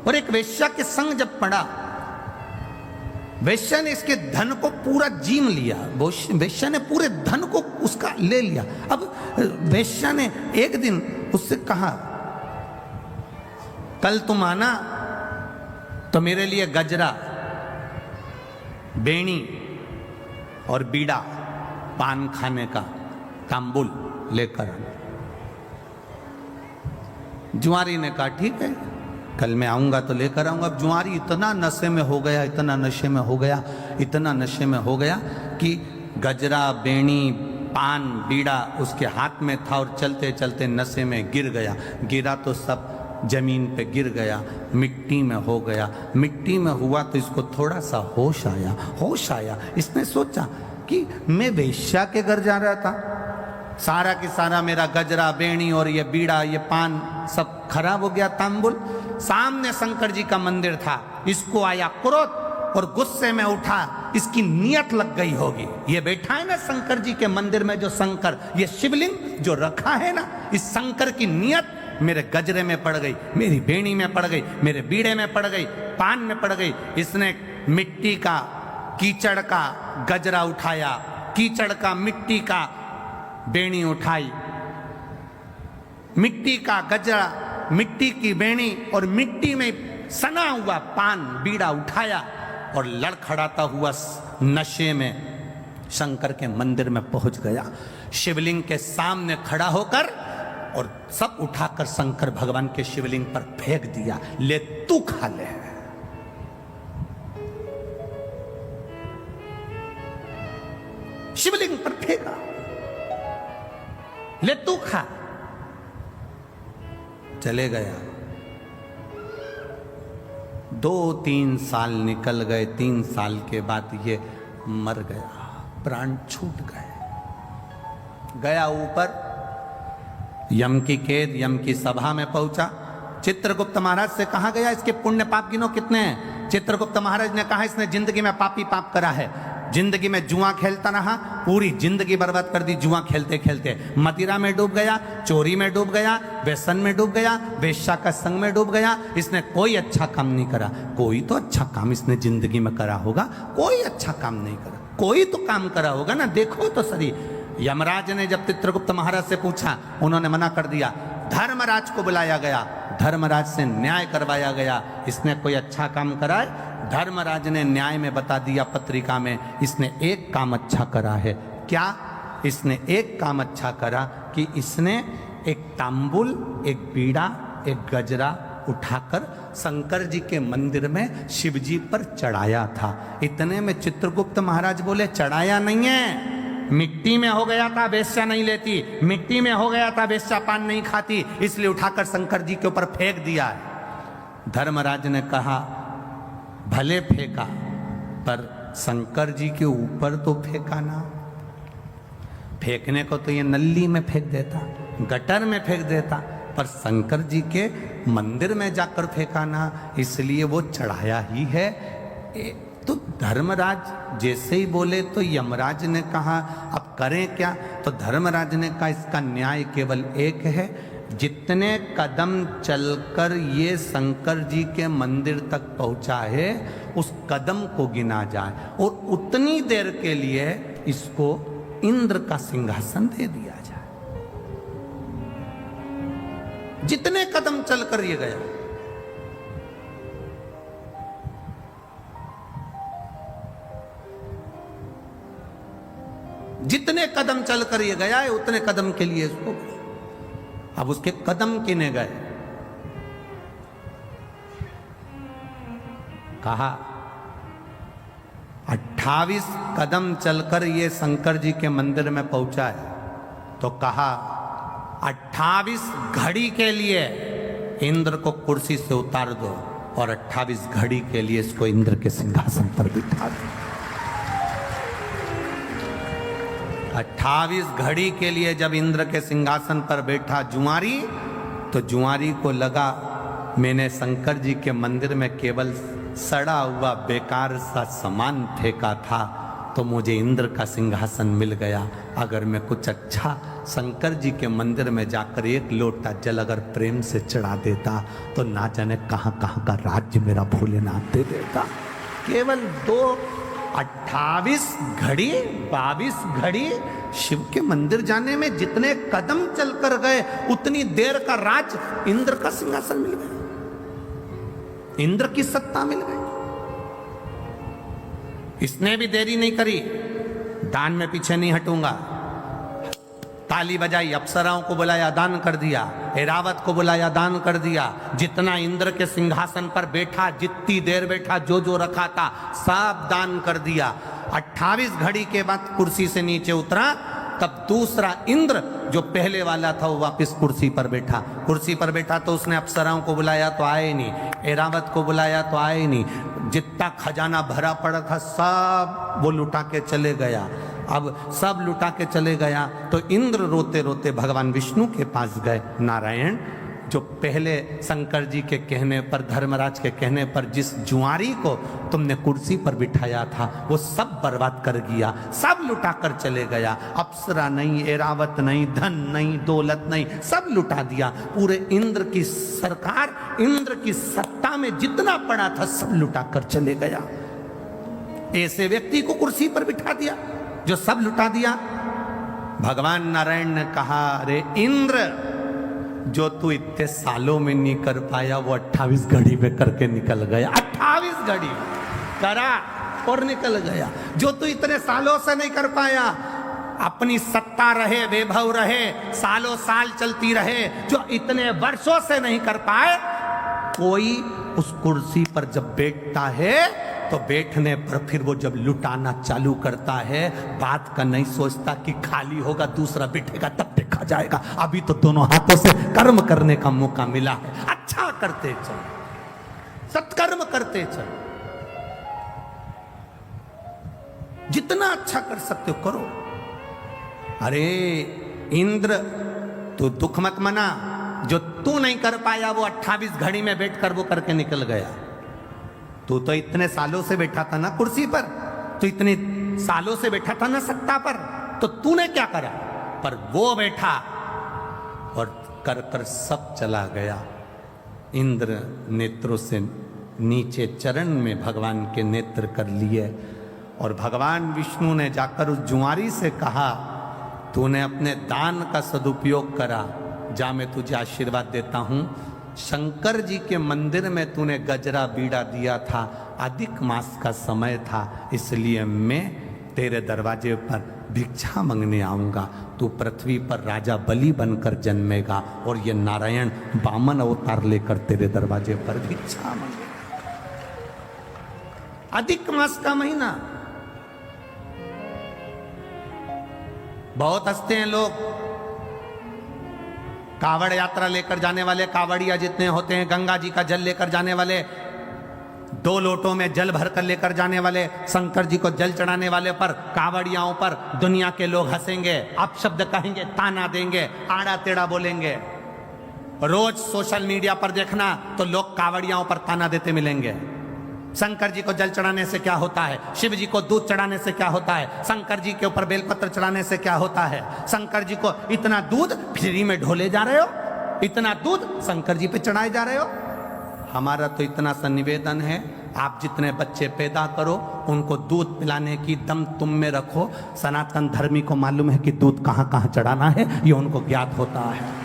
और एक वेश्या के संग जब पड़ा, वेश्या ने इसके धन को पूरा जीम लिया, वेश्या ने पूरे धन को उसका ले लिया। अब वेश्या ने एक दिन उससे कहा, कल तुम आना तो मेरे लिए गजरा, बेणी और बीड़ा, पान खाने का तांबुल लेकर आना। जुआरी ने कहा ठीक है, कल मैं आऊंगा तो लेकर आऊंगा। अब जुआरी इतना नशे में हो गया, इतना नशे में हो गया, इतना नशे में हो गया कि गजरा, बेणी, पान, बीड़ा उसके हाथ में था और चलते चलते नशे में गिर गया। गिरा तो सब जमीन पे गिर गया, मिट्टी में हो गया। मिट्टी में हुआ तो इसको थोड़ा सा होश आया। होश आया, इसने सोचा कि मैं वेश्या के घर जा रहा था, सारा की सारा मेरा गजरा, बेणी और ये बीड़ा, ये पान सब खराब हो गया, तांबुल। सामने शंकर जी का मंदिर था, इसको आया क्रोध और गुस्से में उठा, इसकी नियत लग गई होगी। ये बैठा है ना शंकर जी के मंदिर में जो शंकर, ये शिवलिंग जो रखा है ना, इस शंकर की नियत मेरे गजरे में पड़ गई, मेरी बेणी में पड़ गई, मेरे बीड़े में पड़ गई, पान में पड़ गई। इसने मिट्टी का, कीचड़ का गजरा उठाया, कीचड़ का, मिट्टी का बेणी उठाई, मिट्टी का गजरा, मिट्टी की बेणी और मिट्टी में सना हुआ पान, बीड़ा उठाया और लड़खड़ाता हुआ नशे में शंकर के मंदिर में पहुंच गया। शिवलिंग के सामने खड़ा होकर और सब उठाकर शंकर भगवान के शिवलिंग पर फेंक दिया। ले तू खा ले। शिवलिंग पर फेंका, ले तू खा। चले गया। 2-3 साल निकल गए। 3 साल के बाद ये मर गया, प्राण छूट गए। गया ऊपर, यम की कैद, यम की सभा में पहुंचा। चित्रगुप्त महाराज से कहा गया इसके पुण्य पाप गिनो कितने हैं। चित्रगुप्त महाराज ने कहा इसने जिंदगी में पापी पाप करा है, जिंदगी में जुआ खेलता रहा, पूरी जिंदगी बर्बाद कर दी जुआ खेलते खेलते। मदिरा में डूब गया, चोरी में डूब गया, व्यसन में डूब गया, वेश्या का संग में डूब गया। इसने कोई अच्छा काम नहीं करा। कोई तो अच्छा काम इसने जिंदगी में करा होगा, कोई अच्छा काम नहीं करा। कोई तो काम करा होगा ना, देखो तो सही। यमराज ने जब चित्रगुप्त महाराज से पूछा, उन्होंने मना कर दिया। धर्मराज को बुलाया गया, धर्मराज से न्याय करवाया गया, इसने कोई अच्छा काम करा है। धर्मराज ने न्याय में बता दिया पत्रिका में, इसने एक काम अच्छा करा है। क्या? इसने एक काम अच्छा करा कि इसने एक तांबुल, एक बीड़ा, एक गजरा उठाकर शंकर जी के मंदिर में शिव जी पर चढ़ाया था। इतने में चित्रगुप्त महाराज बोले चढ़ाया नहीं है, मिट्टी में हो गया था, वेश्या नहीं लेती, मिट्टी में हो गया था, वेश्या पान नहीं खाती, इसलिए उठाकर शंकर जी के ऊपर फेंक दिया है। धर्मराज ने कहा भले फेंका, पर शंकर जी के ऊपर तो फेंका ना। फेंकने को तो ये नल्ली में फेंक देता, गटर में फेंक देता, पर शंकर जी के मंदिर में जाकर फेंका ना, इसलिए वो चढ़ाया ही है। तो धर्मराज जैसे ही बोले तो यमराज ने कहा अब करें क्या? तो धर्मराज ने कहा इसका न्याय केवल एक है, जितने कदम चलकर ये शंकर जी के मंदिर तक पहुंचा है उस कदम को गिना जाए और उतनी देर के लिए इसको इंद्र का सिंहासन दे दिया जाए। जितने कदम चलकर ये गया, जितने कदम चलकर ये गया है उतने कदम के लिए इसको। अब उसके कदम किने गए? कहा 28 कदम चलकर ये शंकर जी के मंदिर में पहुंचा है, तो कहा 28 घड़ी के लिए इंद्र को कुर्सी से उतार दो और 28 घड़ी के लिए इसको इंद्र के सिंहासन पर बिठा दो। 28 घड़ी के लिए जब इंद्र के सिंहासन पर बैठा जुआरी, तो जुआरी को लगा मैंने शंकर जी के मंदिर में केवल सड़ा हुआ बेकार सा सामान फेंका था, तो मुझे इंद्र का सिंहासन मिल गया। अगर मैं कुछ अच्छा शंकर जी के मंदिर में जाकर एक लोटा जल अगर प्रेम से चढ़ा देता तो ना जाने कहां कहां का राज्य मेरा भोलेनाथ दे देता। केवल 28 घड़ी 22 घड़ी शिव के मंदिर जाने में जितने कदम चलकर गए उतनी देर का राज इंद्र का सिंहासन मिल गया, इंद्र की सत्ता मिल गई। इसने भी देरी नहीं करी, दान में पीछे नहीं हटूंगा, ताली बजाई, अप्सराओं को बुलाया, दान कर दिया, ऐरावत को बुलाया, दान कर दिया। जितना इंद्र के सिंहासन पर बैठा, जितनी देर बैठा, जो जो रखा था सब दान कर दिया। 28 घड़ी के बाद कुर्सी से नीचे उतरा, तब दूसरा इंद्र जो पहले वाला था वो वापस कुर्सी पर बैठा। कुर्सी पर बैठा तो उसने अप्सराओं को बुलाया तो आए नहीं, ऐरावत को बुलाया तो आए नहीं, जितना खजाना भरा पड़ा था सब वो लुटा के चले गया। अब सब लुटा के चले गया तो इंद्र रोते रोते भगवान विष्णु के पास गए। नारायण, जो पहले शंकर जी के कहने पर, धर्मराज के कहने पर जिस जुआरी को तुमने कुर्सी पर बिठाया था वो सब बर्बाद कर दिया, सब लुटा कर चले गया। अप्सरा नहीं, ऐरावत नहीं, धन नहीं, दौलत नहीं, सब लुटा दिया। पूरे इंद्र की सरकार, इंद्र की सत्ता में जितना पड़ा था सब लुटा कर चले गया। ऐसे व्यक्ति को कुर्सी पर बिठा दिया जो सब लुटा दिया। भगवान नारायण ने कहा, अरे इंद्र, जो तू इतने सालों में नहीं कर पाया वो 28 घड़ी में करके निकल गया। 28 घड़ी करा और निकल गया। जो तू इतने सालों से नहीं कर पाया, अपनी सत्ता रहे, वैभव रहे, सालों साल चलती रहे, जो इतने वर्षों से नहीं कर पाए, कोई उस कुर्सी पर जब बैठता है तो बैठने पर फिर वो जब लुटाना चालू करता है, बात का नहीं सोचता कि खाली होगा दूसरा बैठेगा तब देखा जाएगा। अभी तो दोनों हाथों से कर्म करने का मौका मिला है, अच्छा करते चल, सत्कर्म करते चल, जितना अच्छा कर सकते हो करो। अरे इंद्र, तू दुख मत मना, जो तू नहीं कर पाया वो 28 घड़ी में बैठकर वो करके निकल गया। तू तो इतने सालों से बैठा था ना कुर्सी पर, तो इतने सालों से बैठा था ना सत्ता पर, तो तूने क्या करा? पर वो बैठा और कर कर सब चला गया। इंद्र नेत्रों से नीचे चरण में भगवान के नेत्र कर लिए और भगवान विष्णु ने जाकर उस जुआरी से कहा, तूने अपने दान का सदुपयोग करा, जा मैं तुझे आशीर्वाद देता हूं। शंकर जी के मंदिर में तूने गजरा बीड़ा दिया था, अधिक मास का समय था, इसलिए मैं तेरे दरवाजे पर भिक्षा मांगने आऊंगा। तू पृथ्वी पर राजा बलि बनकर जन्मेगा और ये नारायण वामन अवतार लेकर तेरे दरवाजे पर भिक्षा मांगेगा। अधिक मास का महीना। बहुत हंसते हैं लोग, कावड़ यात्रा लेकर जाने वाले कावड़िया जितने होते हैं, गंगा जी का जल लेकर जाने वाले, 2 लोटों में जल भरकर लेकर जाने वाले, शंकर जी को जल चढ़ाने वाले पर, कावड़ियाओं पर दुनिया के लोग हंसेंगे, अपशब्द कहेंगे, ताना देंगे, आड़ा टेढ़ा बोलेंगे। रोज सोशल मीडिया पर देखना तो लोग कावड़ियाओं पर ताना देते मिलेंगे। शंकर जी को जल चढ़ाने से क्या होता है, शिव जी को दूध चढ़ाने से क्या होता है, शंकर जी के ऊपर बेलपत्र चढ़ाने से क्या होता है, शंकर जी को इतना दूध फ्री में ढोले जा रहे हो, इतना दूध शंकर जी पे चढ़ाए जा रहे हो। हमारा तो इतना सा निवेदन है, आप जितने बच्चे पैदा करो उनको दूध पिलाने की दम तुम में रखो। सनातन धर्मी को मालूम है कि दूध कहाँ कहाँ चढ़ाना है, ये उनको ज्ञात होता है।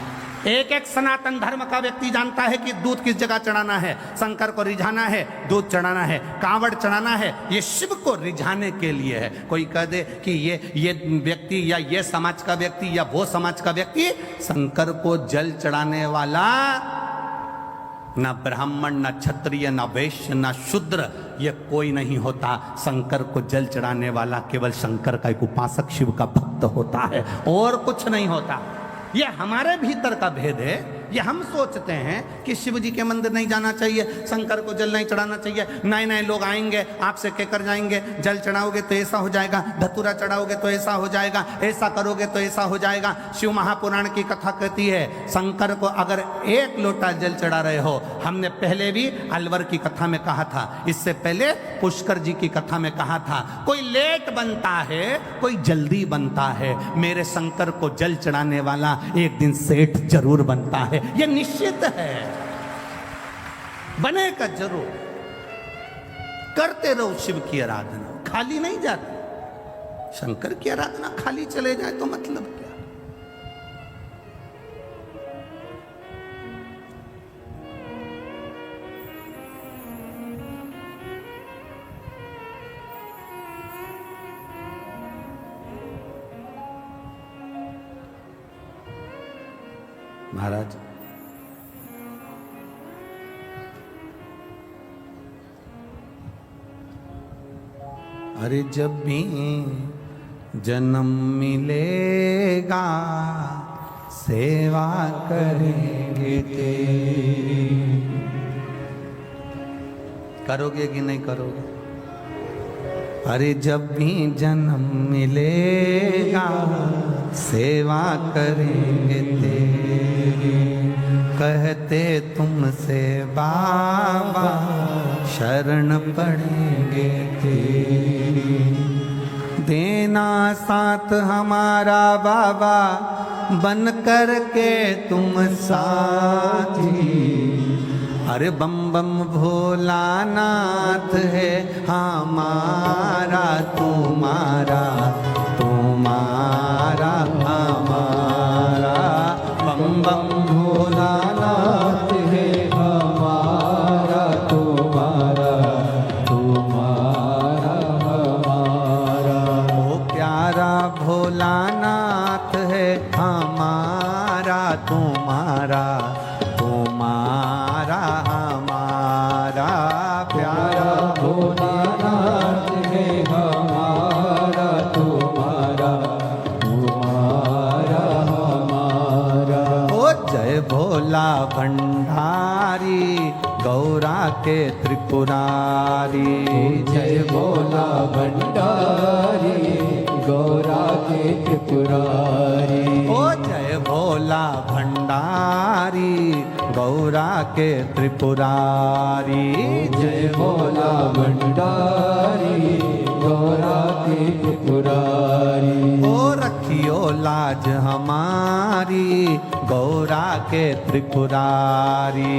एक एक सनातन धर्म का व्यक्ति जानता है कि दूध किस जगह चढ़ाना है, शंकर को रिझाना है, दूध चढ़ाना है, कांवड़ चढ़ाना है, ये शिव को रिझाने के लिए है। कोई कह दे कि ये व्यक्ति या ये समाज का व्यक्ति या वो समाज का व्यक्ति, शंकर को जल चढ़ाने वाला ना ब्राह्मण, ना क्षत्रिय, ना वैश्य, ना शूद्र, ये कोई नहीं होता। शंकर को जल चढ़ाने वाला केवल शंकर का एक उपासक, शिव का भक्त होता है, और कुछ नहीं होता। ये हमारे भीतर का भेद है, ये हम सोचते हैं कि शिव जी के मंदिर नहीं जाना चाहिए, शंकर को जल नहीं चढ़ाना चाहिए, नए नए लोग आएंगे आपसे कहकर जाएंगे, जल चढ़ाओगे तो ऐसा हो जाएगा, धतूरा चढ़ाओगे तो ऐसा हो जाएगा, ऐसा करोगे तो ऐसा हो जाएगा। शिव महापुराण की कथा कहती है शंकर को अगर 1 लोटा जल चढ़ा रहे हो, हमने पहले भी अलवर की कथा में कहा था, इससे पहले पुष्कर जी की कथा में कहा था, कोई लेट बनता है कोई जल्दी बनता है, मेरे शंकर को जल चढ़ाने वाला एक दिन सेठ जरूर बनता है, यह निश्चित है, बनेगा जरूर। करते रहो शिव की आराधना, खाली नहीं जाती। शंकर की आराधना खाली चले जाए तो मतलब क्या? महाराज अरे जब भी जन्म मिलेगा सेवा करेंगे तेरी। करोगे कि नहीं करोगे? अरे जब भी जन्म मिलेगा सेवा करेंगे तेरी, कहते तुमसे बाबा शरण पड़ेंगे तेरी। देना साथ हमारा बाबा बन कर के तुम साथी। अरे बम बम भोलानाथ है हमारा तुम्हारा, तुम्हारा हमारा। बम बम भोलानाथ है हमारा तुम्हारा, तुम्हारा हमारा। ओ प्यारा भोलानाथ है हमारा तुम्हारा, तुम्हारा हमारा। प्यारा भोलानाथ है हमारा तुम्हारा, तुम्हारा हमारा। ओ जय भोला भंडारी गौरा के त्रिपुरारी, जय भोला भंडारी गौरा के त्रिपुरारी। ओ जय भोला भंडारी गौरा के त्रिपुरारी। जय भोला भंडारी गौरा के त्रिपुरारी। ओ रखियो लाज हमारी गौरा के त्रिपुरारी।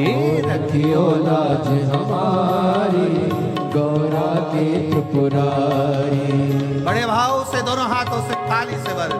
रखियो लाज हमारी गौरा के त्रिपुरारी। बड़े भाव से दोनों हाथों से ताली से भर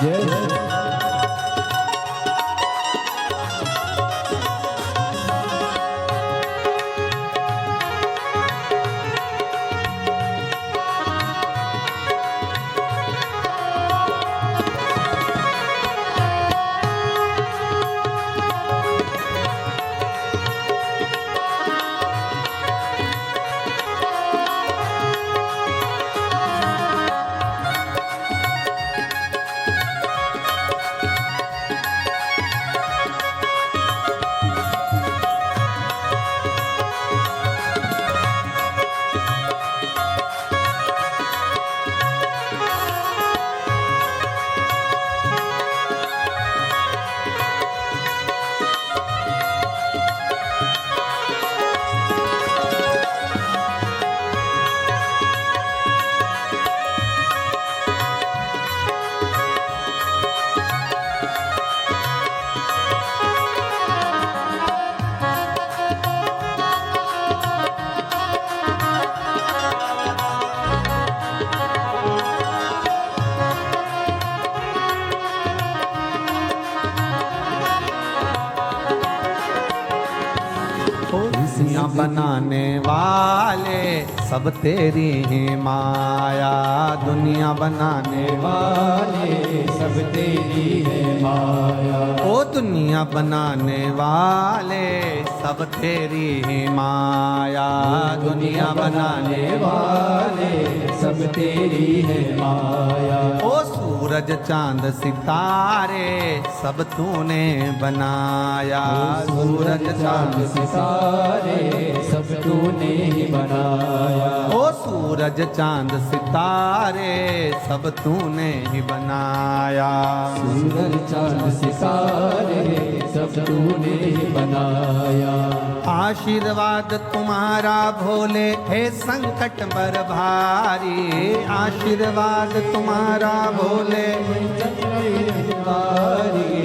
जय दुनिया बनाने वाले सब तेरी ही माया, दुनिया बनाने वाले सब तेरी है माया। ओ दुनिया बनाने वाले सब तेरी ही माया, दुनिया बनाने वाले सब तेरी है माया। ओ सूरज चांद सितारे सब तूने बनाया, सूरज चांद सितारे सब तूने ही बनाया। ओ सूरज चांद सितारे सब तूने ही बनाया, सूरज चांद सितारे सब तूने ही बनाया। आशीर्वाद तुम्हारा भोले हे संकट बर भारी, आशीर्वाद तुम्हारा भोले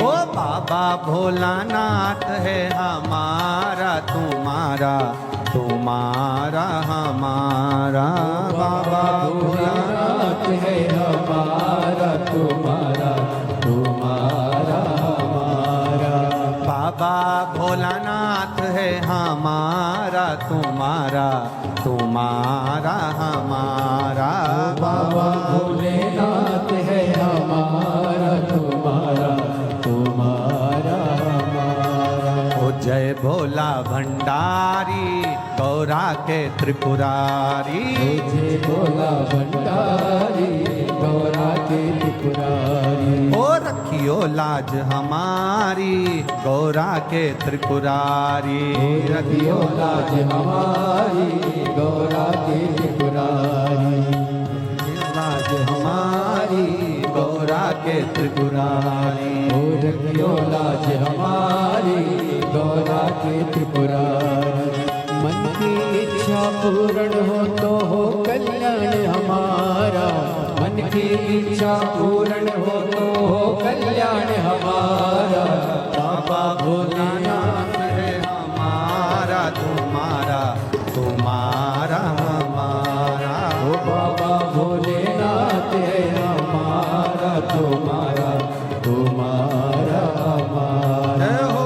ओ बाबा भोलानाथ है हमारा तुम्हारा, तुम्हारा हमारा बाबा भोलानाथ है हमारा तुम्हारा, तुम्हारा हमारा। बाबा भोलानाथ है हमारा तुम्हारा, तुम्हारा हमारा बाबा भोलेनाथ है हमारा तुम्हारा, तुम्हारा हमारा। ओ जय भोला भंडारी गौरा के त्रिपुरारी, जय भोला भंडारी गौरा के त्रिपुरारी। ओ रखियो लाज हमारी गौरा के त्रिपुरारी, रखियो लाज हमारी गौरा के त्रिपुरारी। लाज हमारी गौरा के त्रिपुरारी, ओ रखियो लाज हमारी गौरा के त्रिपुरारी। मन की इच्छा पूर्ण हो तो हो कल्याण हमारा, मन की इच्छा पूर्ण हो तो हो कल्याण हमारा। बाबा भोलानाथ है हमारा तुम्हारा, तुम्हारा हमारा ओ बाबा भोलेनाथ है हमारा तुम्हारा, तुम्हारा हमारा। जय हो।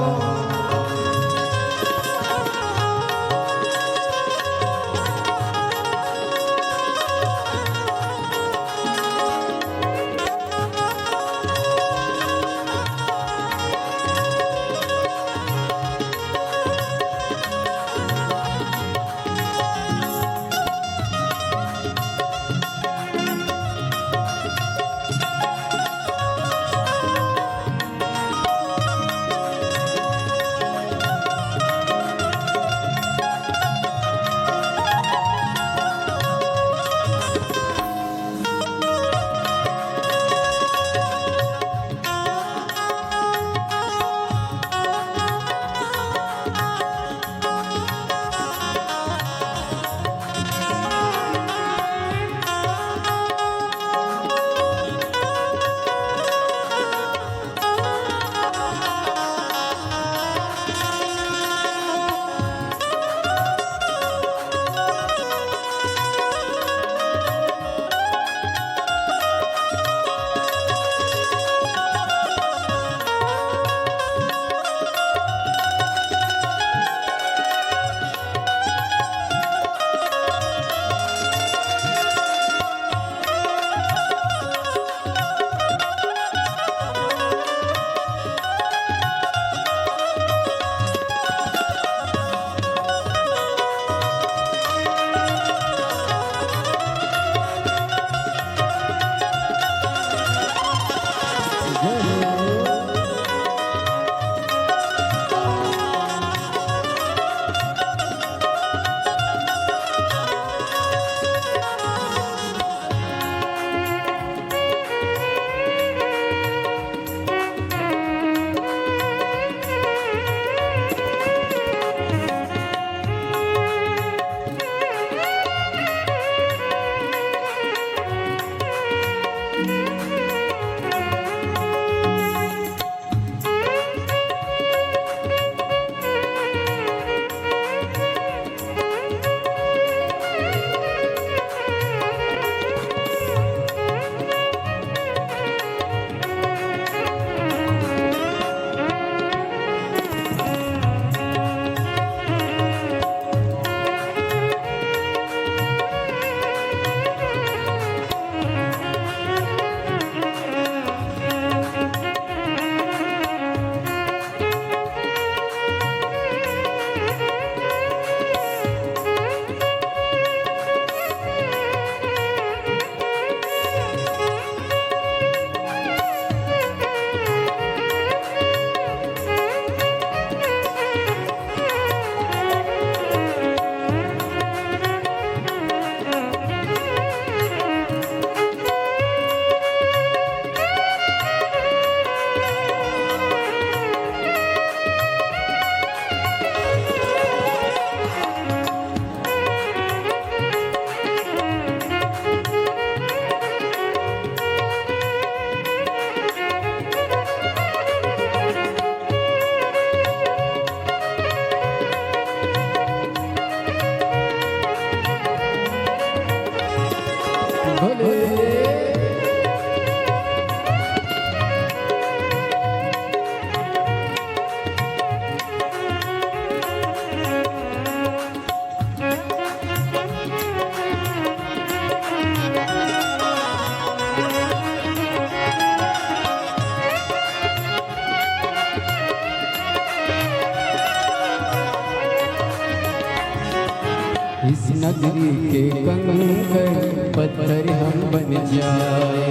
नगरी के कंकड़ पत्थर हम बन जाए,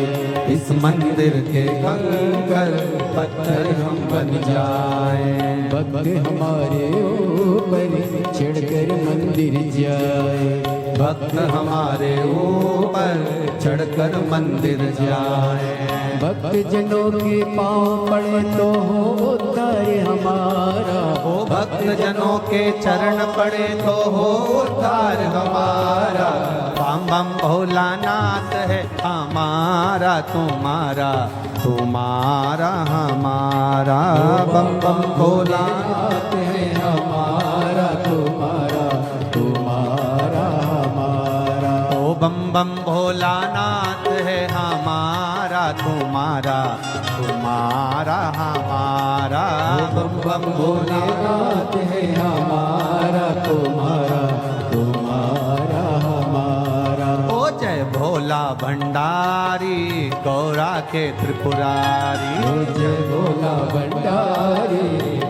इस मंदिर के कंकड़ पत्थर हम बन जाए। भक्त हमारे ऊपर चढ़कर मंदिर जाए, भक्त हमारे ऊपर चढ़कर मंदिर जाए। भक्त जनों के पाँव पड़े तो हो उद्धार हमारा, ओ भक्त जनों के चरण पड़े तो हो उद्धार हमारा। बम बम भोलानाथ है हमारा तुम्हारा, तुम्हारा हमारा। बम बम भोलानाथ है हमारा तुम्हारा, तुम्हारा हमारा। ओ बम बम भोलानाथ है हमारा तुम्हारा, तुम्हारा हमारा। बम बम भोलानाथ है हमारा तुम्हारा, तुम्हारा हमारा। ओ जय भोला भंडारी गौरा के त्रिपुरारी, ओ जय भोला भंडारी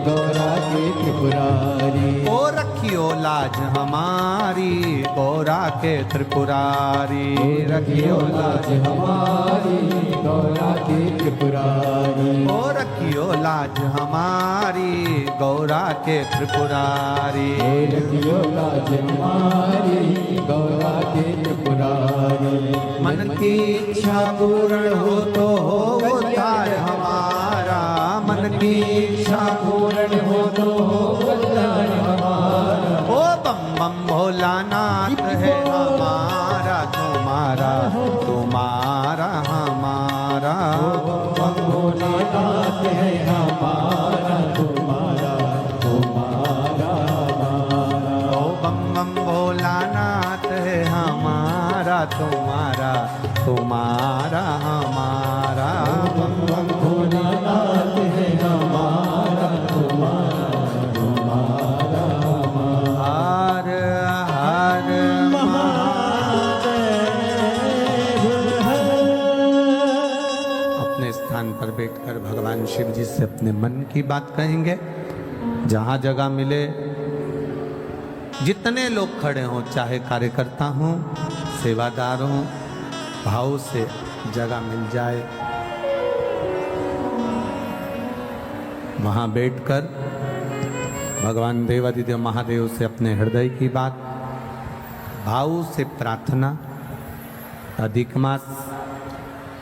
गौरा के त्रिपुरारी। ओ रखियो लाज हमारी गौरा के त्रिपुरारी, रखियो लाज हमारी गौरा के त्रिपुरारी। ओ रखियो लाज हमारी गौरा के त्रिपुरारी, रखियो लाज हमारी गौरा के त्रिपुरारी। मन की इच्छा पूर्ण हो तो हो उद्धार हमारा, मन की इच्छा पूर्ण हो तो हो उद्धार हमारा। ओ बम बम भोलानाथ है हमारा तुम्हारा, तुम्हारा हमारा। बम भोलानाथ है हमारा तुम्हारा, तुम्हारा हमारा। ओ बम बम भोलानाथ है हमारा तुम्हारा, तुम्हारा हमारा। बम बम भोलानाथ है हमारा तुम्हारा, तुम्हारा हमारा। हर हर अपने स्थान पर बैठकर भगवान शिव जी से अपने मन की बात कहेंगे। जहाँ जगह मिले, जितने लोग खड़े हों, चाहे कार्यकर्ता हों, सेवादार हों, भाव से जगह मिल जाए, वहाँ बैठकर भगवान देवादिदेव महादेव से अपने हृदय की बात, भाव से प्रार्थना। अधिक मास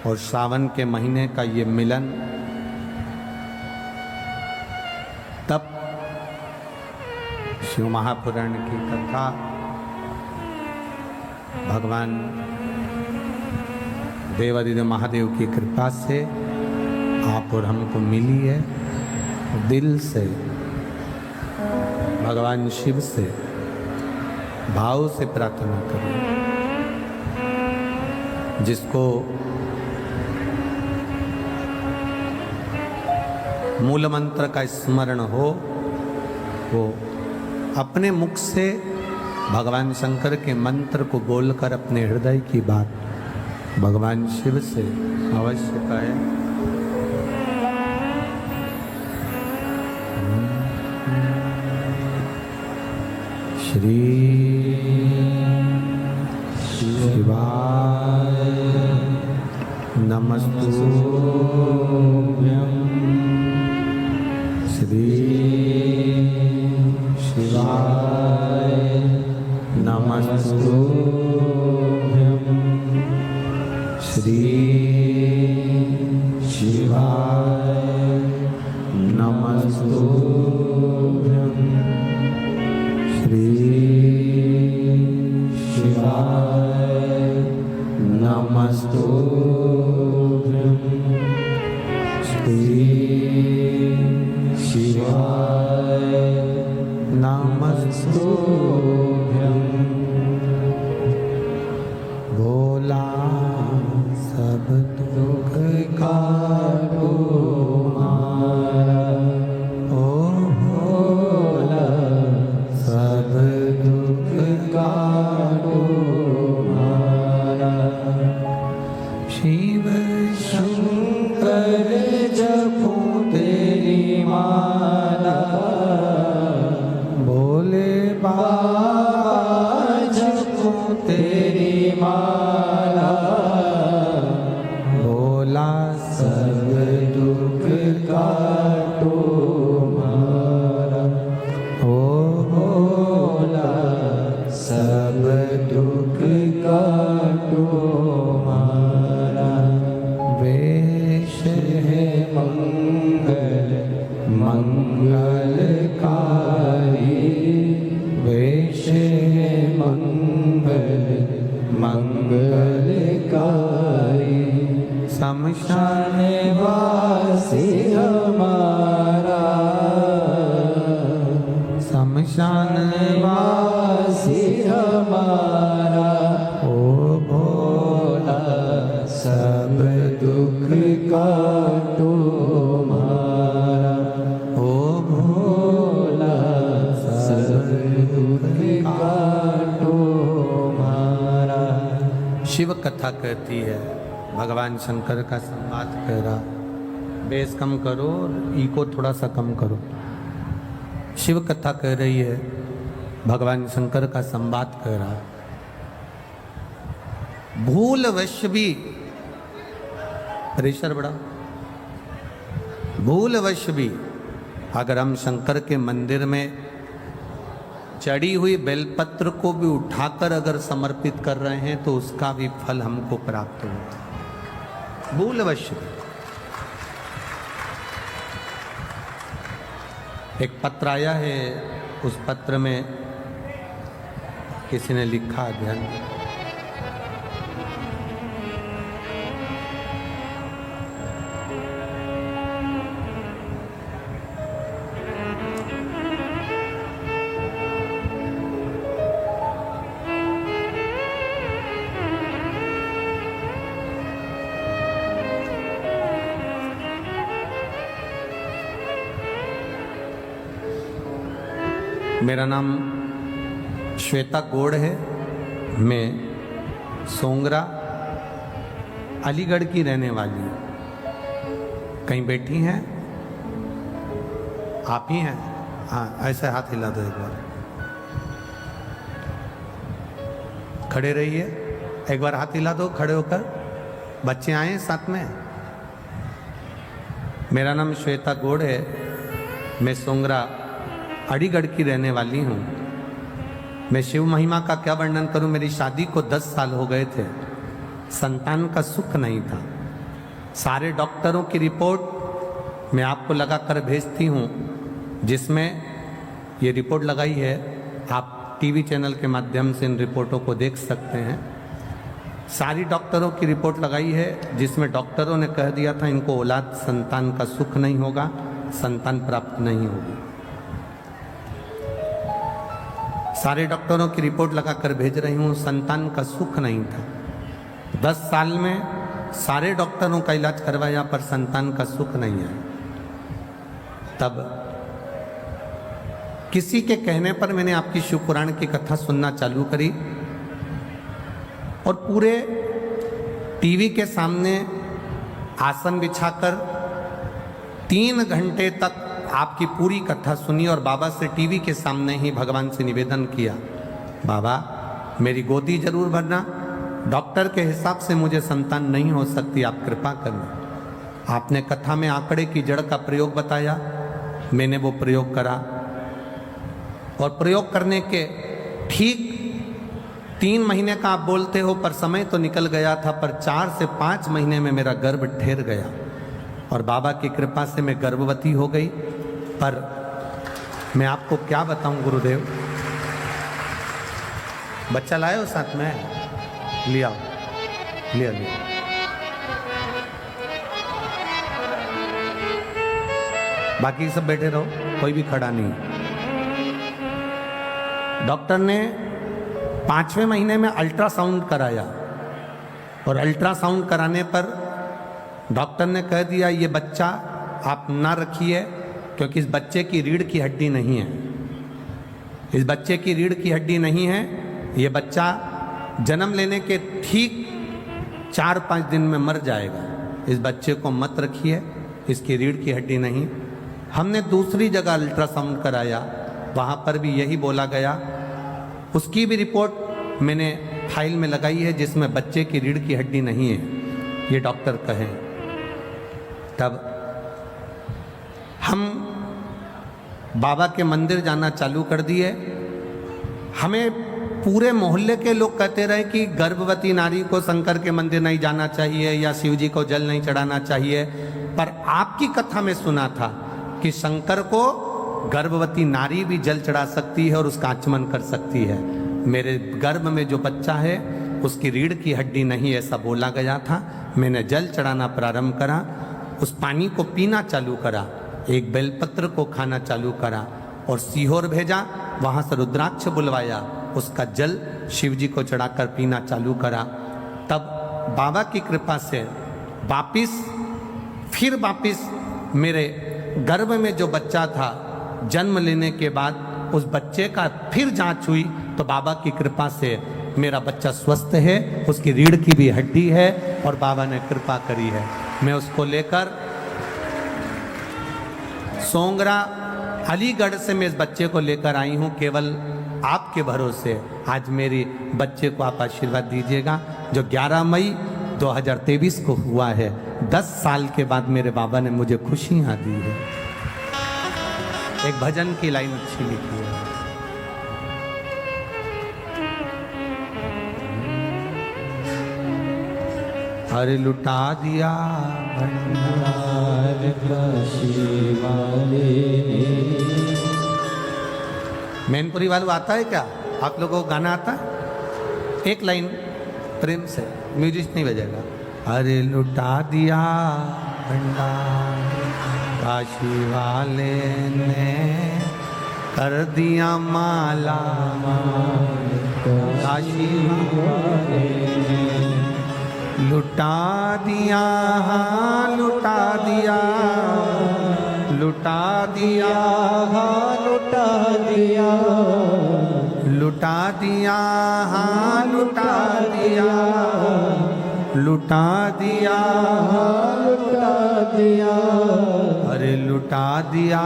और सावन के महीने का ये मिलन, तब शिव महापुराण की कथा भगवान देवादिदेव महादेव की कृपा से आप और हमको मिली है। दिल से भगवान शिव से भाव से प्रार्थना करें। जिसको मूल मंत्र का स्मरण हो, वो अपने मुख से भगवान शंकर के मंत्र को बोलकर अपने हृदय की बात भगवान शिव से अवश्य कहें। श्री शिवाय नमस्तुभ्यं, श्री शिवाय नमस्तुभ्यं, श्री शिवाय नमस्तुभ्यं, श्री शिवाय नमस्तुभ्यं, श्री शिवाय नमस्तुभ्यं। भोला सब दुख काटो मारा, ओ भोला सब दुख काटो मारा। शिव शंकर जपो तेरी माला, भोले बाबा जपो तेरी माला, भोला सब दुख काटो मारा। ओ भोला सब दुख काटो मारा। वेश है मंगल मंगलकारी, वेश है मंगल मंगलकारी। शमशान वासी हमारा, शमशान वासी हमारा। ओ भोला सब दुख काटो मारा। ओ भोला सब दुख काटो मारा। शिव कथा कहती है, भगवान शंकर का संवाद कह रहा, बेस कम करो और इको थोड़ा सा कम करो। शिव कथा कह रही है, भगवान शंकर का संवाद कह रहा। भूलवश भी, प्रेशर बढ़ा, भूलवश भी अगर हम शंकर के मंदिर में चढ़ी हुई बेलपत्र को भी उठाकर अगर समर्पित कर रहे हैं तो उसका भी फल हमको प्राप्त होता है। भूलवश भी। एक पत्र आया है, उस पत्र में किसी ने लिखा, ध्यान दें। मेरा नाम श्वेता गौड़ है। मैं सोंगरा अलीगढ़ की रहने वाली हूँ। कहीं बैठी हैं? आप ही हैं? हाँ, ऐसे हाथ हिला दो एक बार। खड़े रहिए, एक बार हाथ हिला दो खड़े होकर। बच्चे आए हैं साथ में? मेरा नाम श्वेता गौड़ है। मैं सोंगरा अलीगढ़ की रहने वाली हूँ। मैं शिव महिमा का क्या वर्णन करूँ। मेरी शादी को 10 साल हो गए थे, संतान का सुख नहीं था। सारे डॉक्टरों की रिपोर्ट मैं आपको लगा कर भेजती हूँ, जिसमें ये रिपोर्ट लगाई है। आप टीवी चैनल के माध्यम से इन रिपोर्टों को देख सकते हैं। सारी डॉक्टरों की रिपोर्ट लगाई है, जिसमें डॉक्टरों ने कह दिया था इनको औलाद संतान का सुख नहीं होगा, संतान प्राप्त नहीं होगी। सारे डॉक्टरों की रिपोर्ट लगाकर भेज रही हूँ, संतान का सुख नहीं था। 10 साल में सारे डॉक्टरों का इलाज करवाया पर संतान का सुख नहीं आया। तब किसी के कहने पर मैंने आपकी शिव पुराण की कथा सुनना चालू करी और पूरे टीवी के सामने आसन बिछाकर 3 घंटे तक आपकी पूरी कथा सुनी और बाबा से टीवी के सामने ही भगवान से निवेदन किया, बाबा मेरी गोदी जरूर भरना, डॉक्टर के हिसाब से मुझे संतान नहीं हो सकती, आप कृपा करना। आपने कथा में आंकड़े की जड़ का प्रयोग बताया, मैंने वो प्रयोग करा और प्रयोग करने के ठीक 3 महीने का आप बोलते हो पर समय तो निकल गया था, पर 4 से 5 महीने में मेरा गर्भ ठहर गया और बाबा की कृपा से मैं गर्भवती हो गई। पर मैं आपको क्या बताऊं गुरुदेव, बच्चा लाए हो साथ में? लिया लिया लिया। बाकी सब बैठे रहो, कोई भी खड़ा नहीं। डॉक्टर ने 5वें महीने में अल्ट्रासाउंड कराया और अल्ट्रासाउंड कराने पर डॉक्टर ने कह दिया ये बच्चा आप ना रखिए, क्योंकि इस बच्चे की रीढ़ की हड्डी नहीं है। इस बच्चे की रीढ़ की हड्डी नहीं है। ये बच्चा जन्म लेने के ठीक 4-5 दिन में मर जाएगा। इस बच्चे को मत रखिए, इसकी रीढ़ की हड्डी नहीं। हमने दूसरी जगह अल्ट्रासाउंड कराया, वहाँ पर भी यही बोला गया। उसकी भी रिपोर्ट मैंने फाइल में लगाई है जिसमें बच्चे की रीढ़ की हड्डी नहीं है, ये डॉक्टर कहे। तब हम बाबा के मंदिर जाना चालू कर दिए। हमें पूरे मोहल्ले के लोग कहते रहे कि गर्भवती नारी को शंकर के मंदिर नहीं जाना चाहिए या शिव जी को जल नहीं चढ़ाना चाहिए, पर आपकी कथा में सुना था कि शंकर को गर्भवती नारी भी जल चढ़ा सकती है और उसका आचमन कर सकती है। मेरे गर्भ में जो बच्चा है उसकी रीढ़ की हड्डी नहीं, ऐसा बोला गया था। मैंने जल चढ़ाना प्रारंभ करा, उस पानी को पीना चालू करा, एक बेलपत्र को खाना चालू करा और सीहोर भेजा, वहाँ से रुद्राक्ष बुलवाया, उसका जल शिव जी को चढ़ाकर पीना चालू करा। तब बाबा की कृपा से वापिस मेरे गर्भ में जो बच्चा था, जन्म लेने के बाद उस बच्चे का फिर जांच हुई तो बाबा की कृपा से मेरा बच्चा स्वस्थ है, उसकी रीढ़ की भी हड्डी है और बाबा ने कृपा करी है। मैं उसको लेकर सोंगरा अलीगढ़ से मैं इस बच्चे को लेकर आई हूँ, केवल आपके भरोसे। आज मेरी बच्चे को आप आशीर्वाद दीजिएगा, जो 11 मई 2023 को हुआ है। 10 साल के बाद मेरे बाबा ने मुझे खुशियाँ दी है। एक भजन की लाइन अच्छी लिखी है, अरे लुटा दिया भंडार काशी वाले। मैनपुरी वालों आता है क्या? आप लोगों को गाना आता है? एक लाइन प्रेम से, म्यूजिक नहीं बजेगा। अरे लुटा दिया भंडार काशी वाले ने, कर दिया माला माल काशी वाले ने। लुटा दिया, हाँ लुटा दिया, लुटा दिया, हाँ लुटा दिया, लुटा दिया, हाँ लुटा दिया, लुटा दिया, लुटा दिया। अरे लुटा दिया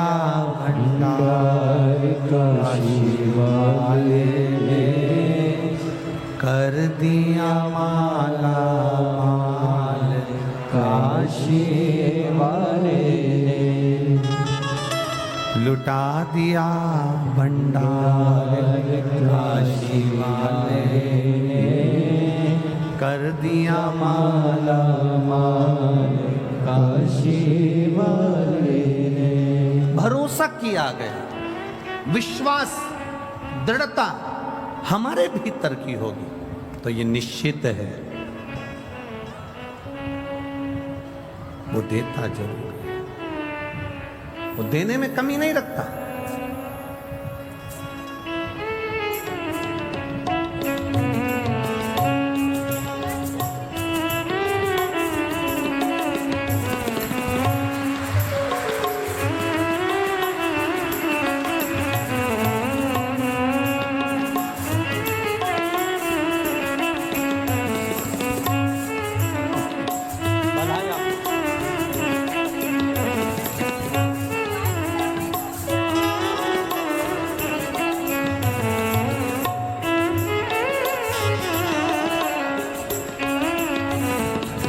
भंडार काशी वाले ने, कर दिया माला माल काशी वाले ने। लुटा दिया भंडार काशी वाले ने, कर दिया माला माल काशी वाले ने। भरोसा किया गया, विश्वास दृढ़ता हमारे भीतर की होगी तो ये निश्चित है वो देता जरूर है, वो देने में कमी नहीं रखता।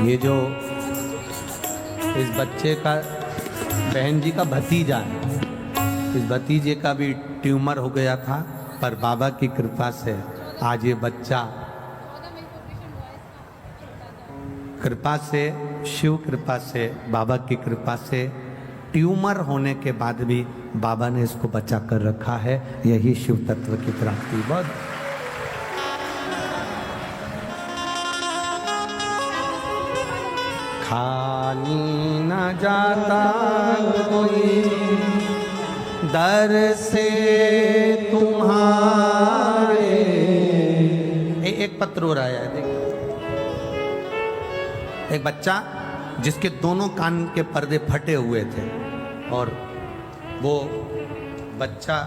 ये जो इस बच्चे का बहन जी का भतीजा है, इस भतीजे का भी ट्यूमर हो गया था, पर बाबा की कृपा से आज ये बच्चा, कृपा से, शिव कृपा से, बाबा की कृपा से, ट्यूमर होने के बाद भी बाबा ने इसको बचा कर रखा है। यही शिव तत्व की प्राप्ति। बहुत खाली न जाता कोई दर से तुम्हारे। एक पत्र हो रहा है, देखिए, एक बच्चा जिसके दोनों कान के पर्दे फटे हुए थे और वो बच्चा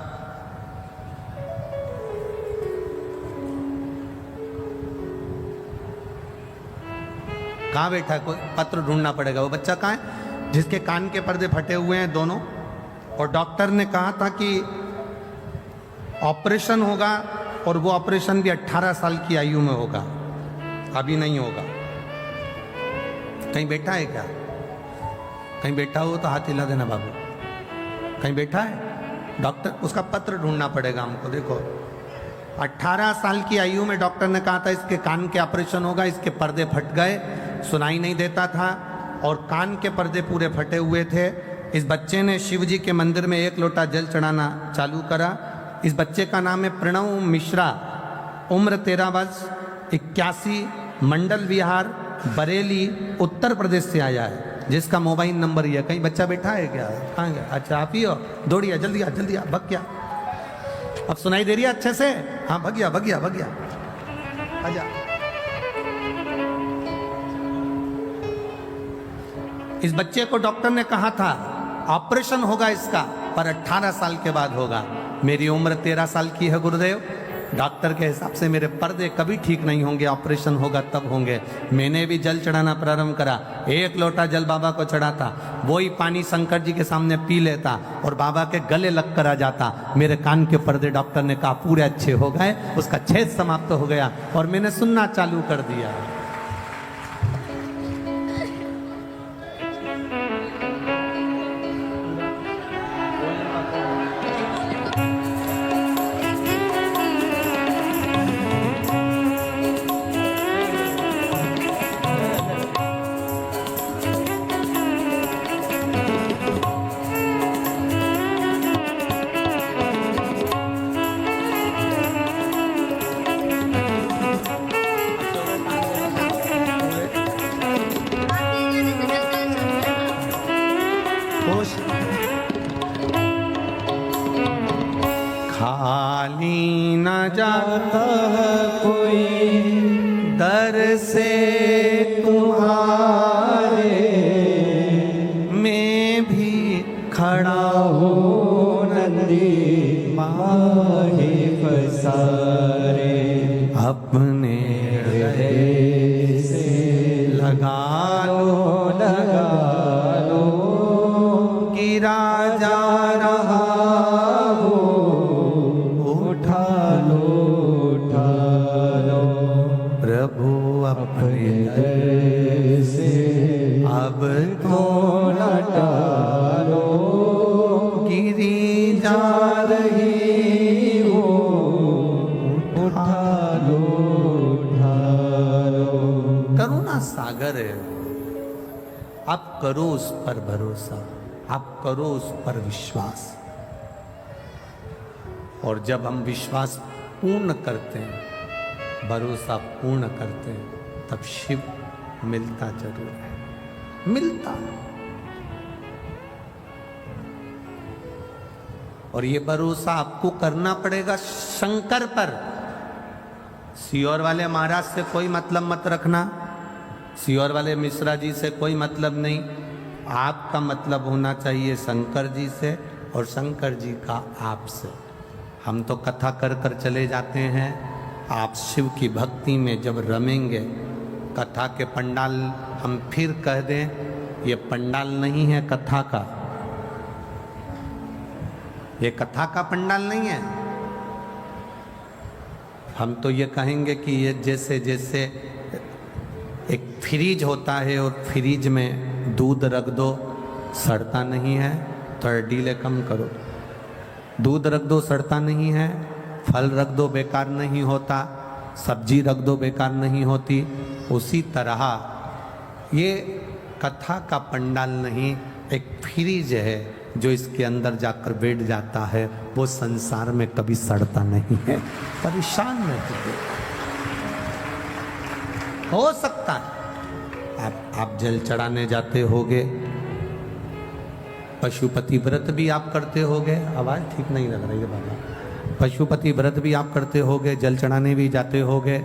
कहाँ बैठा है, कोई पत्र ढूंढना पड़ेगा। वो बच्चा कहाँ है जिसके कान के पर्दे फटे हुए हैं दोनों, और डॉक्टर ने कहा था कि ऑपरेशन होगा और वो ऑपरेशन भी 18 साल की आयु में होगा, अभी नहीं होगा। कहीं बैठा है क्या? कहीं बैठा हो तो हाथ हिला देना बाबू। कहीं बैठा है? डॉक्टर, उसका पत्र ढूंढना पड़ेगा हमको। देखो 18 साल की आयु में डॉक्टर ने कहा था इसके कान के ऑपरेशन होगा, इसके पर्दे फट गए, सुनाई नहीं देता था और कान के पर्दे पूरे फटे हुए थे। इस बच्चे ने शिव जी के मंदिर में 1 लोटा जल चढ़ाना चालू करा। इस बच्चे का नाम है प्रणव मिश्रा, उम्र 13 वर्ष, 81, मंडल विहार, बरेली, उत्तर प्रदेश से आया है, जिसका मोबाइल नंबर ये। कहीं बच्चा बैठा है क्या? कहाँ गया? अच्छा आप ही हो, दौड़िया, जल्दी आ, जल्दी आ, भग गया। अब सुनाई दे रही है अच्छे से? हाँ भग गया, भग गया, भग गया, आजा। इस बच्चे को डॉक्टर ने कहा था ऑपरेशन होगा इसका, पर 18 साल के बाद होगा। मेरी उम्र 13 साल की है गुरुदेव, डॉक्टर के हिसाब से मेरे पर्दे कभी ठीक नहीं होंगे, ऑपरेशन होगा तब होंगे। मैंने भी जल चढ़ाना प्रारंभ करा, 1 लोटा जल बाबा को चढ़ाता, वही पानी शंकर जी के सामने पी लेता और बाबा के गले लग कर आ जाता। मेरे कान के पर्दे डॉक्टर ने कहा पूरे अच्छे हो गए, उसका छेद समाप्त हो गया और मैंने सुनना चालू कर दिया। खाली न जाता कोई दर से तुम्हारे, मैं भी खड़ा हूँ नंदी माहे पसारे, अपने हृदय से लगा लो गिरा जा रहा हो, उठा लो प्रभु अपने दर से अब तो न टालो, गिरी जा रही हो, उठा लो। करुणा सागर है, आप करो उस पर भरोसा, आप करो उस पर विश्वास। और जब हम विश्वास पूर्ण करते हैं, भरोसा पूर्ण करते हैं, तब शिव मिलता जरूर है, मिलता। और ये भरोसा आपको करना पड़ेगा शंकर पर। सियोर वाले महाराज से कोई मतलब मत रखना, सियोर वाले मिश्रा जी से कोई मतलब नहीं। आपका मतलब होना चाहिए शंकर जी से और शंकर जी का आपसे। हम तो कथा कर कर चले जाते हैं, आप शिव की भक्ति में जब रमेंगे, कथा के पंडाल हम फिर कह दें, ये पंडाल नहीं है कथा का, ये कथा का पंडाल नहीं है। हम तो ये कहेंगे कि ये जैसे जैसे एक फ्रीज होता है और फ्रीज में दूध रख दो सड़ता नहीं है, थोड़ा डीले कम करो, दूध रख दो सड़ता नहीं है, फल रख दो बेकार नहीं होता, सब्जी रख दो बेकार नहीं होती। उसी तरह ये कथा का पंडाल नहीं, एक फ्रीज है जो इसके अंदर जाकर बैठ जाता है, वो संसार में कभी सड़ता नहीं है, परेशान नहीं हो सकता है। आप जल चढ़ाने जाते होगे, पशुपति व्रत भी आप करते होगे, आवाज ठीक नहीं लग रही है बाबा, पशुपति व्रत भी आप करते होगे, जल चढ़ाने भी जाते होगे।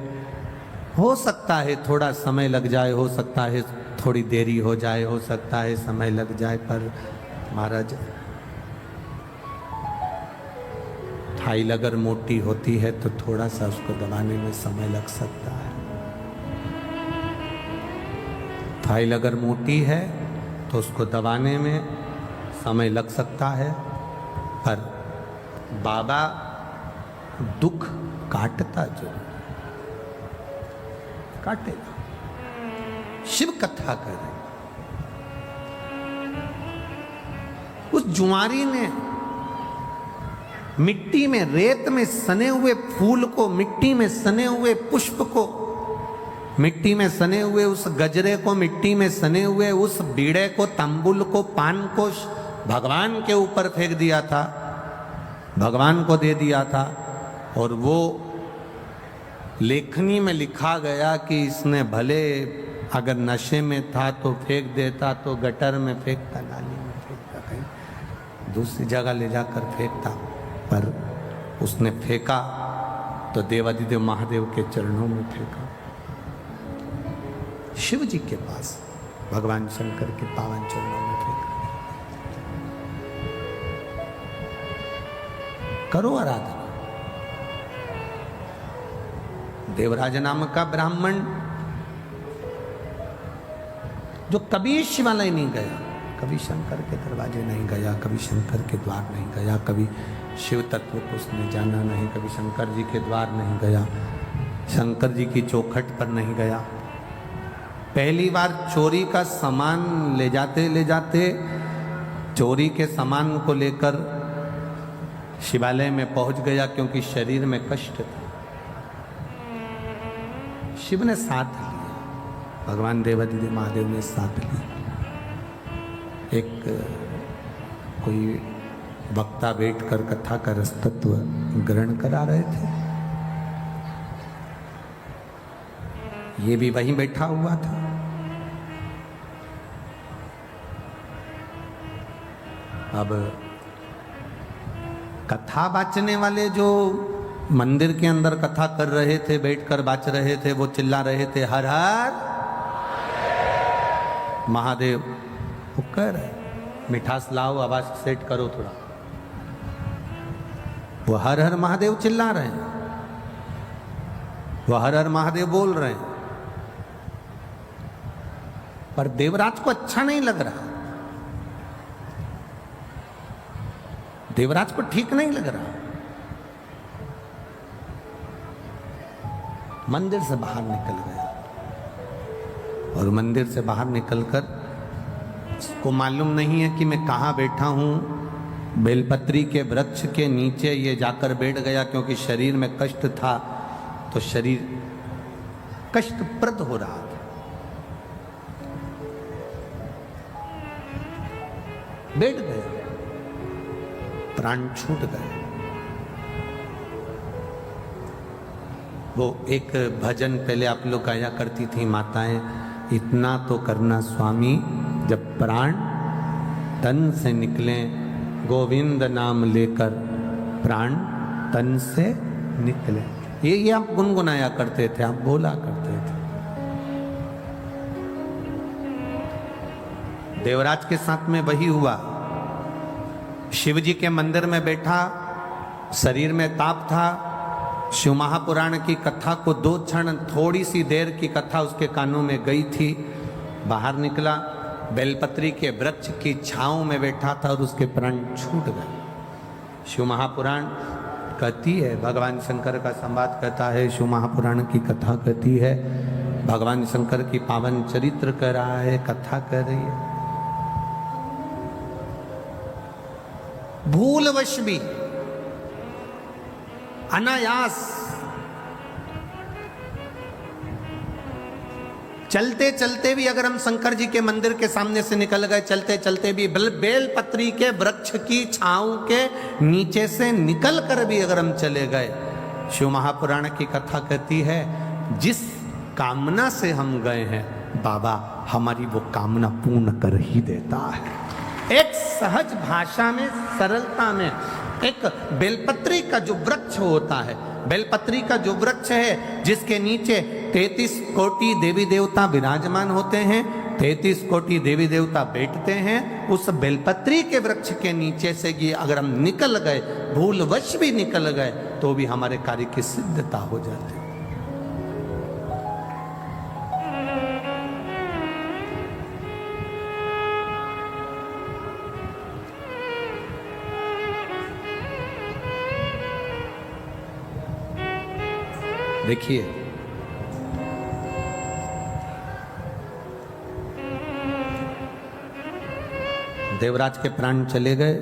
हो सकता है थोड़ा समय लग जाए, हो सकता है थोड़ी देरी हो जाए, हो सकता है समय लग जाए, पर महाराज फाइल अगर मोटी होती है तो थोड़ा सा उसको दबाने में समय लग सकता है। फाइल अगर मोटी है तो उसको दबाने में समय लग सकता है, पर बाबा दुख काटता जरूर, काटेगा। शिव कथा कर रहे, उस जुआरी ने मिट्टी में, रेत में सने हुए फूल को, मिट्टी में सने हुए पुष्प को, मिट्टी में सने हुए उस गजरे को, मिट्टी में सने हुए उस बीड़े को, तंबुल को, पान को भगवान के ऊपर फेंक दिया था, भगवान को दे दिया था। और वो लेखनी में लिखा गया कि इसने भले अगर नशे में था तो फेंक देता, तो गटर में फेंकता, नाली में फेंकता, कहीं दूसरी जगह ले जाकर फेंकता, पर उसने फेंका तो देवादिदेव महादेव के चरणों में फेंका, शिव जी के पास, भगवान शंकर के पावन चरणों में फेंका। करो आराधना। देवराज नाम का ब्राह्मण जो कभी शिवालय नहीं गया, कभी शंकर के दरवाजे नहीं गया, कभी शंकर के द्वार नहीं गया, कभी शिव तत्व को उसने जाना नहीं, कभी शंकर जी के द्वार नहीं गया, शंकर जी की चौखट पर नहीं गया, पहली बार चोरी का सामान ले जाते चोरी के सामान को लेकर शिवालय में पहुंच गया, क्योंकि शरीर में कष्ट था। शिव ने साथ लिया, भगवान देवादिदेव महादेव ने साथ लिया। एक कोई वक्ता बैठकर कथा का रसतत्व ग्रहण करा रहे थे, ये भी वहीं बैठा हुआ था। अब कथा बाचने वाले जो मंदिर के अंदर कथा कर रहे थे, बैठकर बाच रहे थे, वो चिल्ला रहे थे हर हर महादेव। वो कह रहे मिठास लाओ, आवाज सेट करो थोड़ा। वो हर हर महादेव चिल्ला रहे हैं, वो हर हर महादेव बोल रहे हैं, पर देवराज को अच्छा नहीं लग रहा, देवराज को ठीक नहीं लग रहा। मंदिर से बाहर निकल गया, और मंदिर से बाहर निकलकर उसको मालूम नहीं है कि मैं कहाँ बैठा हूँ। बेलपत्री के वृक्ष के नीचे ये जाकर बैठ गया, क्योंकि शरीर में कष्ट था, तो शरीर कष्टप्रद हो रहा था। बैठ गया, प्राण छूट गए। वो एक भजन पहले आप लोग गाया करती थी माताएं, इतना तो करना स्वामी जब प्राण तन से निकले, गोविंद नाम लेकर प्राण तन से निकले। ये आप गुनगुनाया करते थे, आप बोला करते थे। देवराज के साथ में वही हुआ। शिव जी के मंदिर में बैठा, शरीर में ताप था। शिव महापुराण की कथा को 2 क्षण, थोड़ी सी देर की कथा उसके कानों में गई थी। बाहर निकला, बेलपत्री के वृक्ष की छांव में बैठा था और उसके प्राण छूट गए। शिव महापुराण कहती है, भगवान शंकर का संवाद कहता है, शिव महापुराण की कथा कहती है, भगवान शंकर की पावन चरित्र कह रहा है, कथा कह रही है। भूलवश भी, अनायास, चलते चलते भी अगर हम शंकर जी के मंदिर के सामने से निकल गए, चलते चलते भी बेलपत्री के वृक्ष की छांव के नीचे से निकल कर भी अगर हम चले गए, शिव महापुराण की कथा कहती है, जिस कामना से हम गए हैं बाबा हमारी वो कामना पूर्ण कर ही देता है। एक सहज भाषा में, सरलता में, एक बेलपत्री का जो वृक्ष होता है, बेलपत्री का जो वृक्ष है जिसके नीचे 33 कोटि देवी देवता विराजमान होते हैं, 33 कोटि देवी देवता बैठते हैं, उस बेलपत्री के वृक्ष के नीचे से ये अगर हम निकल गए, भूलवश भी निकल गए, तो भी हमारे कार्य की सिद्धता हो जाती है। देखिए, देवराज के प्राण चले गए,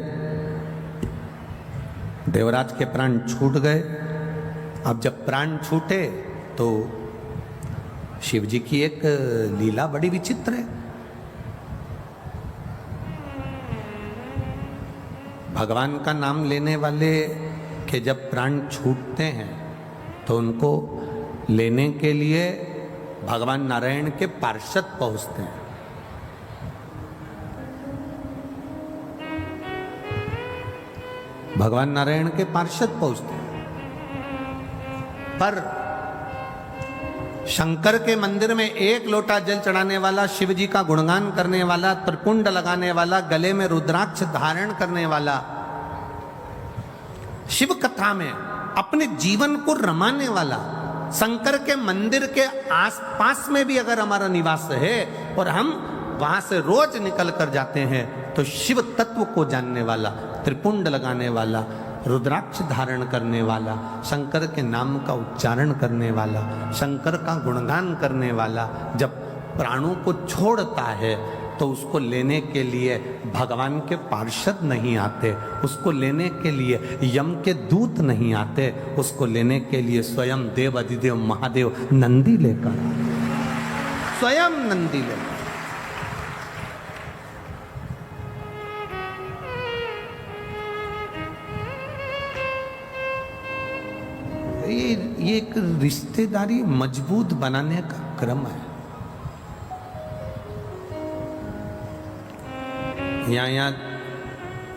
देवराज के प्राण छूट गए। अब जब प्राण छूटे तो शिव जी की एक लीला बड़ी विचित्र है। भगवान का नाम लेने वाले के जब प्राण छूटते हैं तो उनको लेने के लिए भगवान नारायण के पार्षद पहुंचते हैं। भगवान नारायण के पार्षद पहुंचते हैं, पर शंकर के मंदिर में एक लोटा जल चढ़ाने वाला, शिव जी का गुणगान करने वाला, त्रिपुंड लगाने वाला, गले में रुद्राक्ष धारण करने वाला, शिव कथा में अपने जीवन को रमाने वाला, शंकर के मंदिर के आसपास में भी अगर हमारा निवास है और हम वहां से रोज निकल कर जाते हैं तो शिव तत्व को जानने वाला, त्रिपुंड लगाने वाला, रुद्राक्ष धारण करने वाला, शंकर के नाम का उच्चारण करने वाला, शंकर का गुणगान करने वाला जब प्राणों को छोड़ता है तो उसको लेने के लिए भगवान के पार्षद नहीं आते, उसको लेने के लिए यम के दूत नहीं आते, उसको लेने के लिए स्वयं देव अधिदेव महादेव नंदी लेकर आते, स्वयं नंदी लेकर। ये एक रिश्तेदारी मजबूत बनाने का क्रम है। यहाँ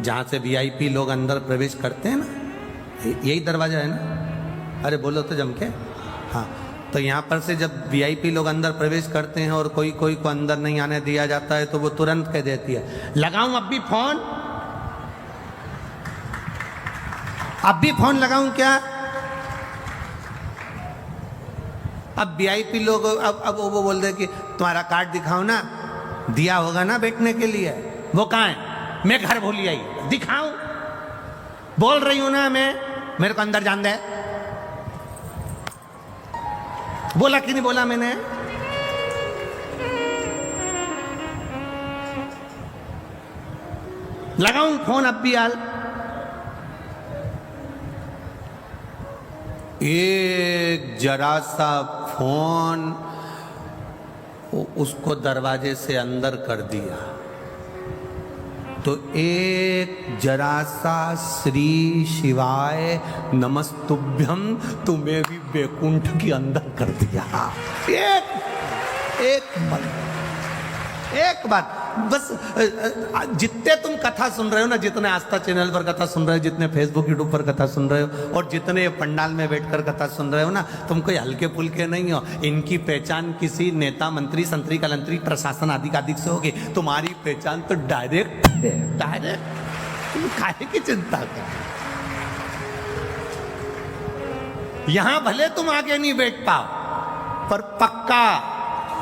जहाँ से वीआईपी लोग अंदर प्रवेश करते हैं ना, यही दरवाजा है ना, अरे बोलो तो जम के, हाँ, तो यहाँ पर से जब वीआईपी लोग अंदर प्रवेश करते हैं और कोई को अंदर नहीं आने दिया जाता है तो वो तुरंत कह देती है, लगाऊं अब भी फोन, अब भी फोन लगाऊं क्या? अब वीआईपी लोग अब वो बोल रहे कि तुम्हारा कार्ड दिखाओ ना, दिया होगा ना बैठने के लिए, वो कहाँ है? मैं घर भूली आई, दिखाऊं? बोल रही हूं ना मैं, मेरे को अंदर जान दे। बोला कि नहीं बोला मैंने? लगाऊं फोन अब भी यार? एक जरा सा फोन उसको दरवाजे से अंदर कर दिया तो एक जरा सा श्री शिवाय नमस्तुभ्यम तुम्हें भी बैकुंठ के अंदर कर दिया। एक बात बस, जितने तुम कथा सुन रहे हो ना, जितने आस्था चैनल पर कथा सुन रहे हो, जितने फेसबुक यूट्यूब पर कथा सुन रहे हो और जितने पंडाल में बैठकर कथा सुन रहे हो ना, तुम कोई हल्के फुल्के नहीं हो। इनकी पहचान किसी नेता, मंत्री, संतरी, कलंतरी, प्रशासन आदि आदि से होगी। तुम्हारी पहचान तो डायरेक्ट तुम काहे की चिंता कर। यहां भले तुम आगे नहीं बैठ पाओ पर पक्का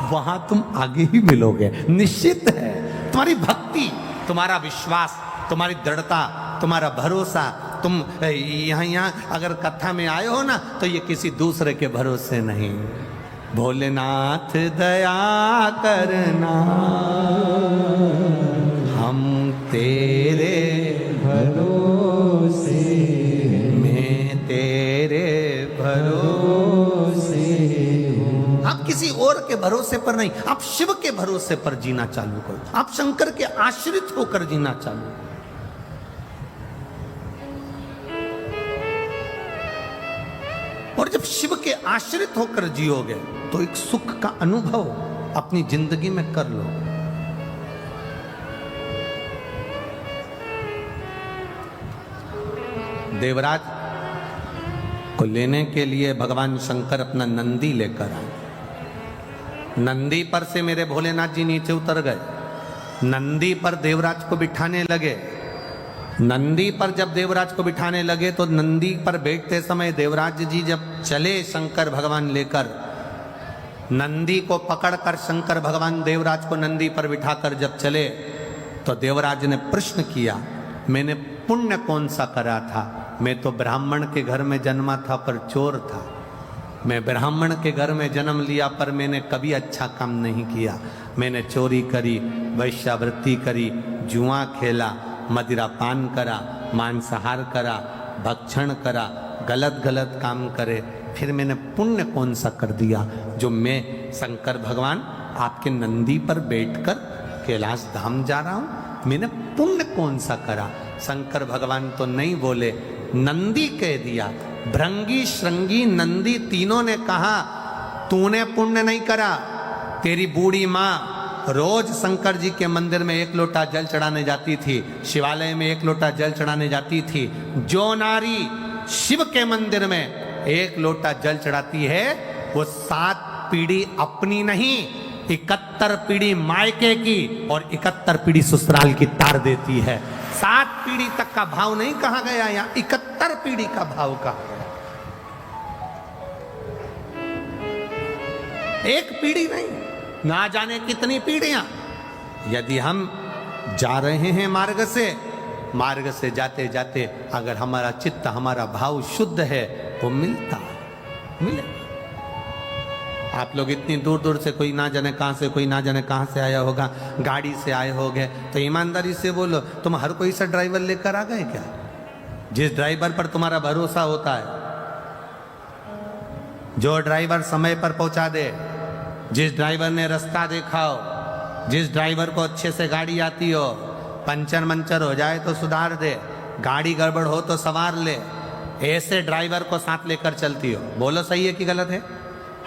वहां तुम आगे ही मिलोगे, निश्चित है। तुम्हारी भक्ति, तुम्हारा विश्वास, तुम्हारी दृढ़ता, तुम्हारा भरोसा, तुम यहाँ अगर कथा में आए हो ना तो ये किसी दूसरे के भरोसे नहीं। भोलेनाथ दया करना, हम तेरे भरोसे, मैं तेरे भरोसे। आप किसी और के भरोसे पर नहीं, आप शिव के भरोसे पर जीना चालू करो। आप शंकर के आश्रित होकर जीना चालू करो। और जब शिव के आश्रित होकर जियोगे तो एक सुख का अनुभव अपनी जिंदगी में कर लो। देवराज को लेने के लिए भगवान शंकर अपना नंदी लेकर आए। नंदी पर से मेरे भोलेनाथ जी नीचे उतर गए, नंदी पर देवराज को बिठाने लगे। नंदी पर जब देवराज को बिठाने लगे तो नंदी पर बैठते समय देवराज जी जब चले शंकर भगवान लेकर, नंदी को पकड़कर शंकर भगवान देवराज को नंदी पर बिठाकर जब चले तो देवराज ने प्रश्न किया, मैंने पुण्य कौन सा करा था? मैं तो ब्राह्मण के घर में जन्मा था पर चोर था। मैं ब्राह्मण के घर में जन्म लिया पर मैंने कभी अच्छा काम नहीं किया। मैंने चोरी करी, वैश्यावृत्ति करी, जुआ खेला, मदिरा पान करा, मांसाहार करा, भक्षण करा, गलत गलत काम करे, फिर मैंने पुण्य कौन सा कर दिया जो मैं शंकर भगवान आपके नंदी पर बैठकर कैलाश धाम जा रहा हूं? मैंने पुण्य कौन सा करा? शंकर भगवान तो नहीं बोले, नंदी कह दिया। भृंगी, श्रृंगी, नंदी तीनों ने कहा तूने पुण्य नहीं करा। तेरी बूढ़ी माँ रोज शंकर जी के मंदिर में 1 लोटा जल चढ़ाने जाती थी, शिवालय में 1 लोटा जल चढ़ाने जाती थी। जो नारी शिव के मंदिर में 1 लोटा जल चढ़ाती है वो 7 पीढ़ी अपनी नहीं, 71 पीढ़ी मायके की और 71 पीढ़ी ससुराल की तार देती है। 7 पीढ़ी तक का भाव नहीं कहा गया, यहाँ 71 पीढ़ी का भाव कहा गया। 1 पीढ़ी नहीं, ना जाने कितनी पीढ़ियां। यदि हम जा रहे हैं मार्ग से जाते जाते अगर हमारा चित्त, हमारा भाव शुद्ध है वो मिले। आप लोग इतनी दूर दूर से, कोई ना जाने कहां से, कोई ना जाने कहां से आया होगा, गाड़ी से आए होगे, तो ईमानदारी से बोलो, तुम हर कोई सा ड्राइवर लेकर आ गए क्या? जिस ड्राइवर पर तुम्हारा भरोसा होता है, जो ड्राइवर समय पर पहुंचा दे, जिस ड्राइवर ने रास्ता देखा हो, जिस ड्राइवर को अच्छे से गाड़ी आती हो, पंचर मंचर हो जाए तो सुधार दे, गाड़ी गड़बड़ हो तो संवार ले, ऐसे ड्राइवर को साथ लेकर चलती हो। बोलो सही है कि गलत है?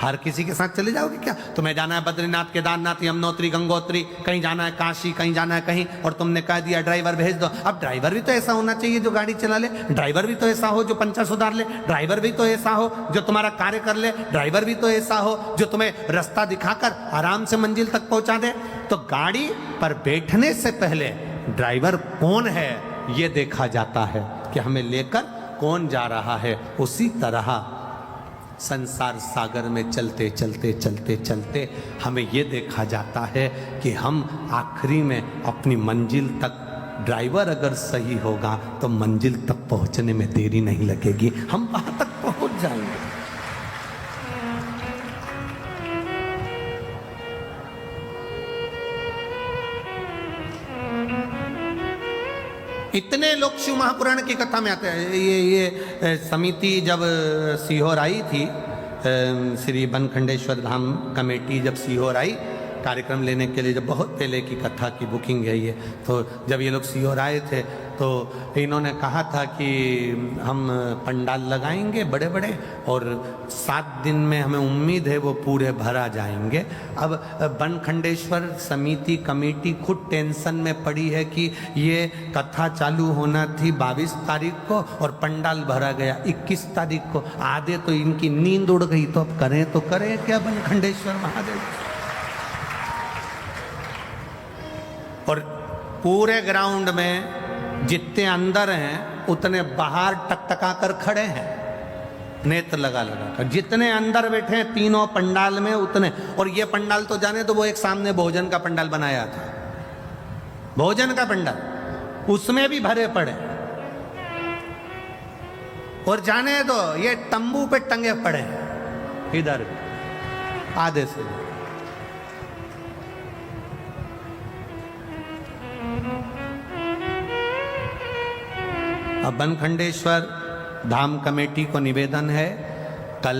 हर किसी के साथ चले जाओगे क्या? तुम्हें जाना है बद्रीनाथ, केदारनाथ, यमुनोत्री, गंगोत्री, कहीं जाना है काशी, कहीं जाना है कहीं, और तुमने कह दिया ड्राइवर भेज दो। अब ड्राइवर भी तो ऐसा होना चाहिए जो गाड़ी चला ले, ड्राइवर भी तो ऐसा हो जो पंचर सुधार ले, ड्राइवर भी तो ऐसा हो जो तुम्हारा कार्य कर ले, ड्राइवर भी तो ऐसा हो जो तुम्हें रास्ता दिखाकर आराम से मंजिल तक पहुंचा दे। तो गाड़ी पर बैठने से पहले ड्राइवर कौन है ये देखा जाता है कि हमें लेकर कौन जा रहा है। उसी तरह संसार सागर में चलते चलते चलते चलते हमें ये देखा जाता है कि हम आखिरी में अपनी मंजिल तक, ड्राइवर अगर सही होगा तो मंजिल तक पहुंचने में देरी नहीं लगेगी, हम वहां तक पहुंच जाएंगे। इतने लोग शिव महापुराण की कथा में आते हैं। ये समिति जब सीहोर आई थी, श्री बनखंडेश्वर धाम कमेटी जब सीहोर आई कार्यक्रम लेने के लिए, जब बहुत पहले की कथा की बुकिंग है ये, तो जब ये लोग सीहोर आए थे तो इन्होंने कहा था कि हम पंडाल लगाएंगे बड़े बड़े और 7 दिन में हमें उम्मीद है वो पूरे भरा जाएंगे। अब बनखंडेश्वर समिति कमेटी खुद टेंशन में पड़ी है कि ये कथा चालू होना थी 22 तारीख को और पंडाल भरा गया 21 तारीख को। आधे तो इनकी नींद उड़ गई, तो अब करें तो करें क्या बनखंडेश्वर महादेव। और पूरे ग्राउंड में जितने अंदर हैं उतने बाहर टकटका कर खड़े हैं, नेत्र लगा लगा कर। जितने अंदर बैठे हैं तीनों पंडाल में उतने, और ये पंडाल तो जाने तो वो एक सामने भोजन का पंडाल बनाया था, भोजन का पंडाल, उसमें भी भरे पड़े। और जाने दो ये तंबू पे टंगे पड़े हैं इधर आधे से। अब बनखंडेश्वर धाम कमेटी को निवेदन है कल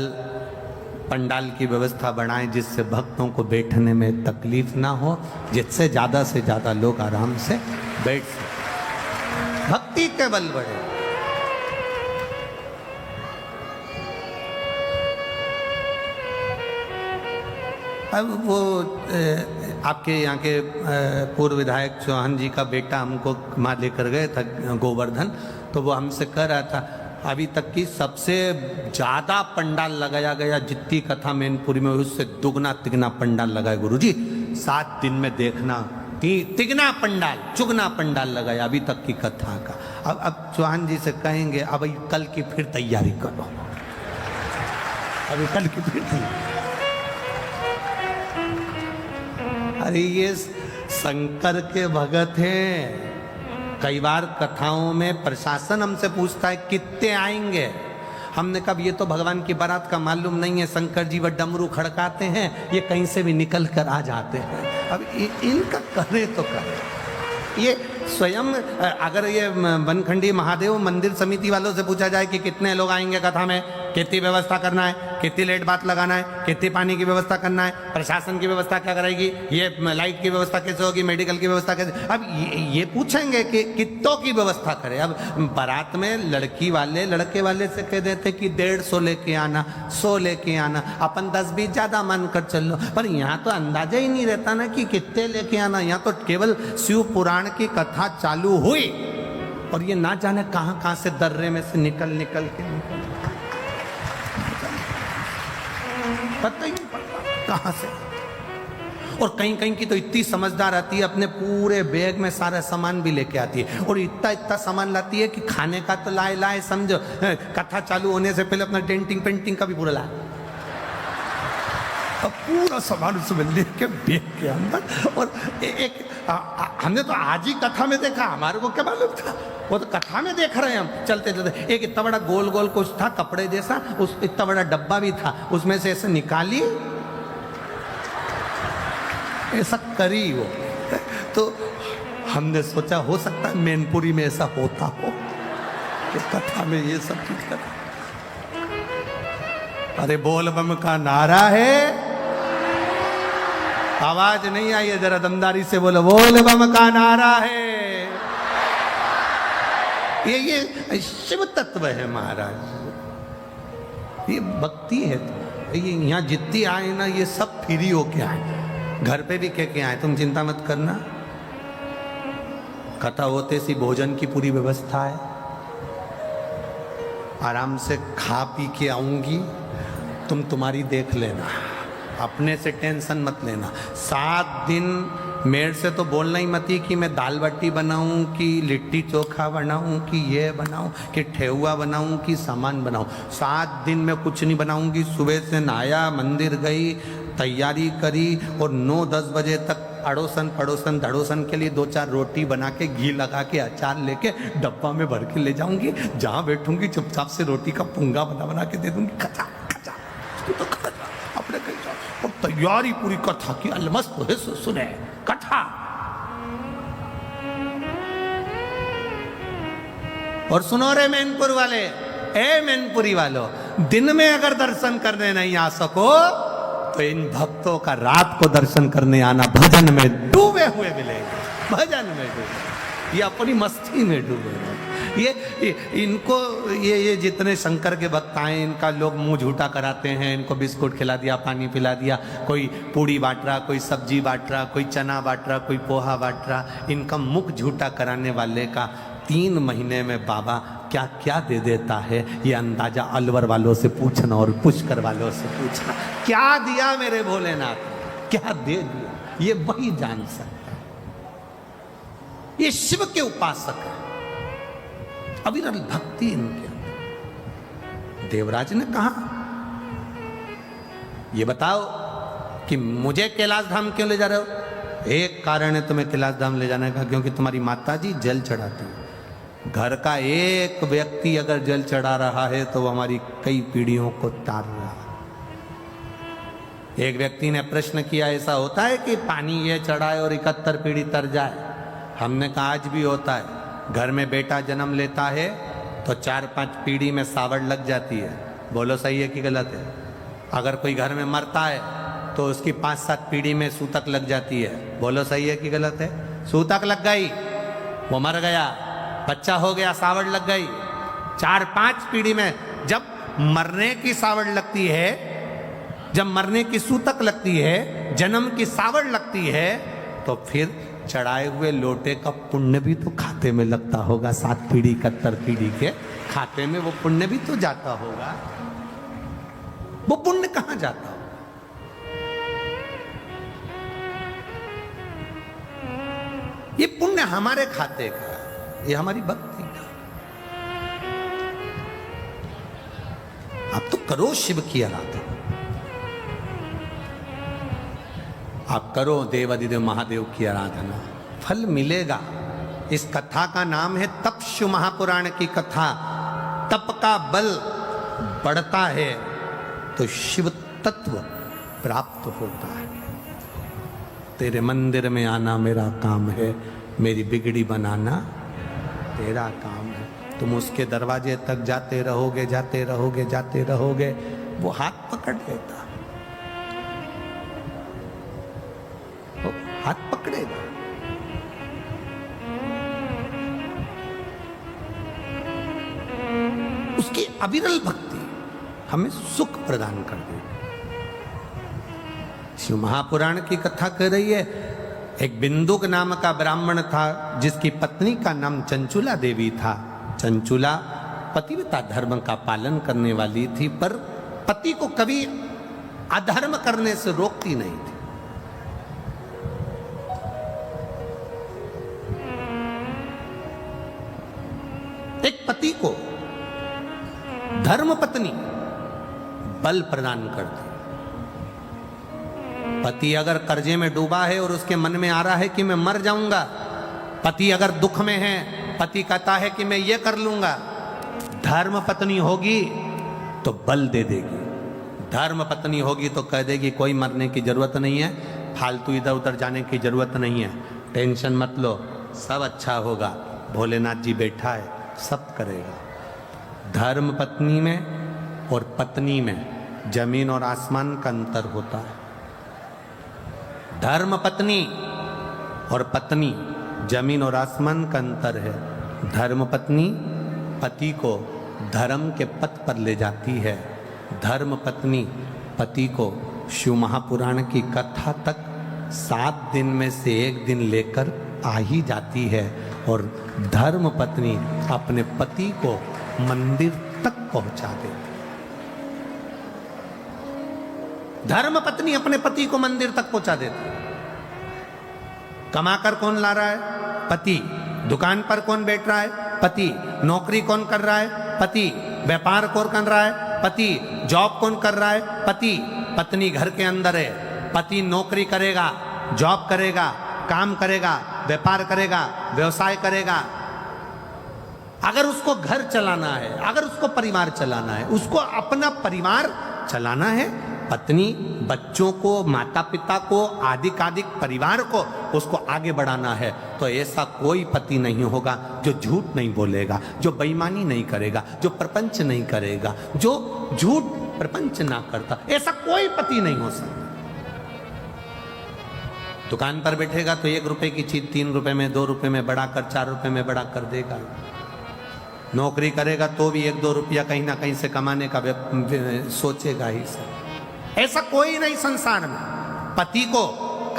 पंडाल की व्यवस्था बढ़ाएं जिससे भक्तों को बैठने में तकलीफ ना हो, जिससे ज़्यादा से ज़्यादा लोग आराम से बैठ सकें, भक्ति के बल बढ़े। अब वो आपके यहाँ के पूर्व विधायक चौहान जी का बेटा हमको वहाँ लेकर गए था गोवर्धन, तो वो हमसे कह रहा था अभी तक की सबसे ज़्यादा पंडाल लगाया गया, जितनी कथा मैनपुरी में उससे दुगना तिगना पंडाल लगाया गुरुजी। 7 दिन में देखना तिगना पंडाल चुगना पंडाल लगाया अभी तक की कथा का। अब चौहान जी से कहेंगे अब कल की फिर तैयारी करो, अभी कल की फिर तैयारी। अरे ये शंकर के भगत हैं। कई बार कथाओं में प्रशासन हमसे पूछता है कितने आएंगे, हमने कहा ये तो भगवान की बारात का मालूम नहीं है, शंकर जी वह डमरू खड़काते हैं, ये कहीं से भी निकल कर आ जाते हैं। अब इनका करे तो करे। ये स्वयं अगर ये बनखंडी महादेव मंदिर समिति वालों से पूछा जाए कि कितने लोग आएंगे कथा में, कितनी व्यवस्था करना है, कितनी लेट बात लगाना है, कितनी पानी की व्यवस्था करना है, प्रशासन की व्यवस्था क्या कराएगी, ये लाइट की व्यवस्था कैसे होगी, मेडिकल की व्यवस्था कैसे, अब ये पूछेंगे कि कितनों की व्यवस्था करें। अब बारात में लड़की वाले लड़के वाले से कह देते कि 150 लेके आना, 100 लेके आना, अपन 10-20 ज्यादा मानकर चल लो। पर यहाँ तो अंदाजा ही नहीं रहता ना कि कितने लेके आना। यहाँ तो केवल शिव पुराण की कथा चालू हुई और ये ना जाने कहां कहां से दर्रे में से निकल के पता ही नहीं पड़ता कहां से। और कहीं कहीं की तो इतनी समझदार आती है, अपने पूरे बैग में सारा सामान भी लेके आती है, और इतना सामान लाती है कि खाने का तो लाए समझो, कथा चालू होने से पहले अपना डेंटिंग पेंटिंग का भी पूरा लाए, अब पूरा सामान उसमें लेके बैग के अंदर। और एक हमने तो आज ही कथा में देखा, हमारे को क्या मालूम था, वो तो कथा में देख रहे हैं हम चलते चलते। एक इतना बड़ा गोल गोल कुछ था कपड़े जैसा, उस इतना बड़ा डब्बा भी था, उसमें से ऐसे निकाली, ऐसा करी वो। तो हमने सोचा हो सकता है मैनपुरी में ऐसा होता हो कि कथा में ये सब चीज कर। अरे बोल बम का नारा है, आवाज नहीं आई है, जरा दमदारी से बोलो, बोल बम का नारा है। ये शिव तत्व है महाराज, ये भक्ति है। तो ये यहाँ जितनी आए ना, ये सब फ्री होके आए, घर पे भी कह के आए, तुम चिंता मत करना, कथा होते सी भोजन की पूरी व्यवस्था है, आराम से खा पी के आऊंगी, तुम तुम्हारी देख लेना, अपने से टेंशन मत लेना। 7 दिन मेरे से तो बोलना ही मत ही कि मैं दाल बाटी बनाऊं, कि लिट्टी चोखा बनाऊं, कि ये बनाऊं, कि ठेहुआ बनाऊं, कि सामान बनाऊं। 7 दिन में कुछ नहीं बनाऊंगी। सुबह से नहाया, मंदिर गई, तैयारी करी, और 9-10 बजे तक अड़ोसन पड़ोसन धड़ोसन के लिए 2-4 रोटी बना के, घी लगा के, अचार लेके डब्बा में भर के ले जाऊंगी। जहाँ बैठूंगी चुपचाप से रोटी का पुंगा बना के दे दूंगी, खचा खचा तो खचा, अपने कहीं जाओ। और तैयारी पूरी कथा की, अलमस्त है सुने कथा। और सुनो रे मैनपुर वाले, ए मैनपुरी वालों, दिन में अगर दर्शन करने नहीं आ सको तो इन भक्तों का रात को दर्शन करने आना, भजन में डूबे हुए मिलेंगे, भजन में डूबे, ये अपनी मस्ती में डूबे। ये इनको ये जितने शंकर के भक्त आए, इनका लोग मुंह झूठा कराते हैं, इनको बिस्कुट खिला दिया, पानी पिला दिया, कोई पूड़ी बांट रहा, कोई सब्जी बांट रहा, कोई चना बांट रहा, कोई पोहा बांट रहा। इनका मुख झूठा कराने वाले का 3 महीने में बाबा क्या क्या दे देता है, ये अंदाजा अलवर वालों से पूछना और पुष्कर वालों से पूछना। क्या दिया मेरे भोलेनाथ, क्या दे दिया, ये वही जान सकता है। ये शिव के उपासक है, अविरल भक्ति इनके अंदर। देवराज ने कहा, ये बताओ कि मुझे कैलाश धाम क्यों ले जा रहे हो? एक कारण है तुम्हें कैलाश धाम ले जाने का, क्योंकि तुम्हारी माताजी जल चढ़ाती है। घर का एक व्यक्ति अगर जल चढ़ा रहा है तो वो हमारी कई पीढ़ियों को तार रहा है। एक व्यक्ति ने प्रश्न किया, ऐसा होता है कि पानी ये चढ़ाए और 71 पीढ़ी तर जाए? हमने कहा आज भी होता है। घर में बेटा जन्म लेता है तो 4-5 पीढ़ी में सावड़ लग जाती है। बोलो सही है कि गलत है? अगर कोई घर में मरता है तो उसकी 5-7 पीढ़ी में सूतक लग जाती है। बोलो सही है कि गलत है? सूतक लग गई, वो मर गया, बच्चा हो गया, सावड़ लग गई। 4-5 पीढ़ी में जब मरने की सावड़ लगती है, जब मरने की सूतक लगती है, जन्म की सावड़ लगती है, तो फिर चढ़ाए हुए लोटे का पुण्य भी तो खाते में लगता होगा। 7 पीढ़ी 71 पीढ़ी के खाते में वो पुण्य भी तो जाता होगा। वो पुण्य कहां जाता होगा? ये पुण्य हमारे खाते का, ये हमारी भक्ति का। आप तो करो शिव की आराधना, आप करो देवादिदेव महादेव की आराधना, फल मिलेगा। इस कथा का नाम है तपस्यु महापुराण की कथा। तप का बल बढ़ता है तो शिव तत्व प्राप्त होता है। तेरे मंदिर में आना मेरा काम है, मेरी बिगड़ी बनाना तेरा काम है। तुम उसके दरवाजे तक जाते रहोगे, जाते रहोगे, जाते रहोगे, वो हाथ पकड़ लेता, वो हाथ पकड़ेगा। उसकी अविरल भक्ति हमें सुख प्रदान कर देगी। शिव महापुराण की कथा कह रही है, एक बिंदुक नाम का ब्राह्मण था जिसकी पत्नी का नाम चंचुला देवी था। चंचुला पतिव्रता धर्म का पालन करने वाली थी, पर पति को कभी अधर्म करने से रोकती नहीं थी। एक पति को धर्म पत्नी बल प्रदान करती। पति अगर कर्जे में डूबा है और उसके मन में आ रहा है कि मैं मर जाऊंगा, पति अगर दुख में है, पति कहता है कि मैं ये कर लूंगा, धर्म पत्नी होगी तो बल दे देगी। धर्म पत्नी होगी तो कह देगी कोई मरने की जरूरत नहीं है, फालतू इधर उधर जाने की जरूरत नहीं है, टेंशन मत लो, सब अच्छा होगा, भोलेनाथ जी बैठा है, सब करेगा। धर्म पत्नी में और पत्नी में जमीन और आसमान का अंतर होता है। धर्म पत्नी और पत्नी जमीन और आसमान का अंतर है। धर्म पत्नी पति को धर्म के पथ पर ले जाती है। धर्म पत्नी पति को शिव महापुराण की कथा तक 7 दिन में से 1 दिन लेकर आ ही जाती है, और धर्म पत्नी अपने पति को मंदिर तक पहुंचा देती। धर्म पत्नी अपने पति को मंदिर तक पहुंचा देती। कमाकर कौन ला रहा है? पति। दुकान पर कौन बैठ रहा है? पति। नौकरी कौन कर रहा है? पति। व्यापार कौन कर रहा है? पति। जॉब कौन कर रहा है? पति। पत्नी घर के अंदर है, पति नौकरी करेगा, जॉब करेगा, काम करेगा, व्यापार करेगा, व्यवसाय करेगा। अगर उसको घर चलाना है, अगर उसको परिवार चलाना है, उसको अपना परिवार चलाना है, पत्नी बच्चों को, माता पिता को, आदिक परिवार को उसको आगे बढ़ाना है, तो ऐसा कोई पति नहीं होगा जो झूठ नहीं बोलेगा, जो बेईमानी नहीं करेगा, जो प्रपंच नहीं करेगा, जो झूठ प्रपंच ना करता। ऐसा कोई पति नहीं हो सकता। दुकान पर बैठेगा तो 1 रुपए की चीज 3 रुपए में, 2 रुपए में बढ़ाकर 4 रुपए में बढ़ा कर देगा। नौकरी करेगा तो भी 1-2 रुपया कहीं ना कहीं से कमाने का सोचेगा ही सब। ऐसा कोई नहीं संसार में। पति को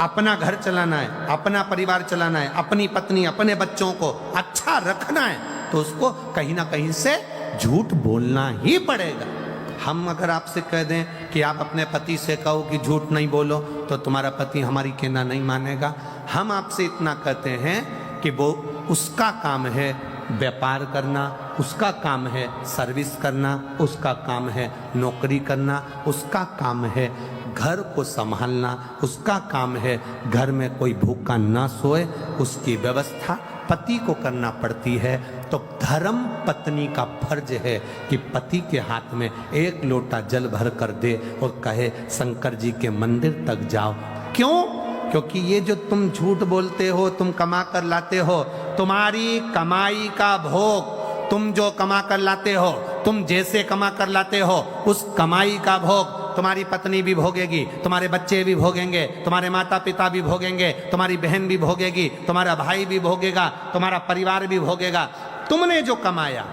अपना घर चलाना है, अपना परिवार चलाना है, अपनी पत्नी, अपने बच्चों को अच्छा रखना है, तो उसको कहीं ना कहीं से झूठ बोलना ही पड़ेगा। हम अगर आपसे कह दें कि आप अपने पति से कहो कि झूठ नहीं बोलो, तो तुम्हारा पति हमारी कहना नहीं मानेगा। हम आपसे इतना कहते हैं कि वो उसका काम है व्यापार करना, उसका काम है सर्विस करना, उसका काम है नौकरी करना, उसका काम है घर को संभालना, उसका काम है घर में कोई भूखा ना सोए, उसकी व्यवस्था पति को करना पड़ती है। तो धर्म पत्नी का फर्ज है कि पति के हाथ में 1 लोटा जल भर कर दे और कहे शंकर जी के मंदिर तक जाओ। क्यों? क्योंकि ये जो तुम झूठ बोलते हो, तुम कमा कर लाते हो, तुम्हारी कमाई का भोग, तुम जो कमा कर लाते हो, तुम जैसे कमा कर लाते हो, उस कमाई का भोग तुम्हारी पत्नी भी भोगेगी, तुम्हारे बच्चे भी भोगेंगे, तुम्हारे माता पिता भी भोगेंगे, तुम्हारी बहन भी भोगेगी, तुम्हारा भाई भी भोगेगा, तुम्हारा परिवार भी भोगेगा। तुमने जो कमाया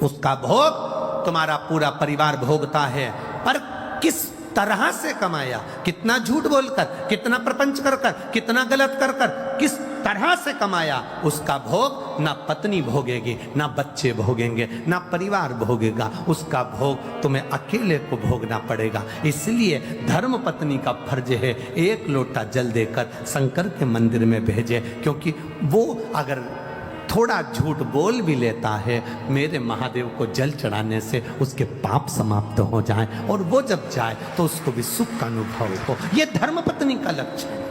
उसका भोग तुम्हारा पूरा परिवार भोगता है। पर किस तरह से कमाया, कितना झूठ बोलकर, कितना प्रपंच कर कर, कितना गलत कर कर, किस तरह से कमाया, उसका भोग ना पत्नी भोगेगी, ना बच्चे भोगेंगे, ना परिवार भोगेगा। उसका भोग तुम्हें अकेले को भोगना पड़ेगा। इसलिए धर्म पत्नी का फर्ज है 1 लोटा जल देकर शंकर के मंदिर में भेजे, क्योंकि वो अगर थोड़ा झूठ बोल भी लेता है, मेरे महादेव को जल चढ़ाने से उसके पाप समाप्त हो जाएं, और वो जब जाए तो उसको भी सुख का अनुभव हो। यह धर्मपत्नी का लक्ष्य है।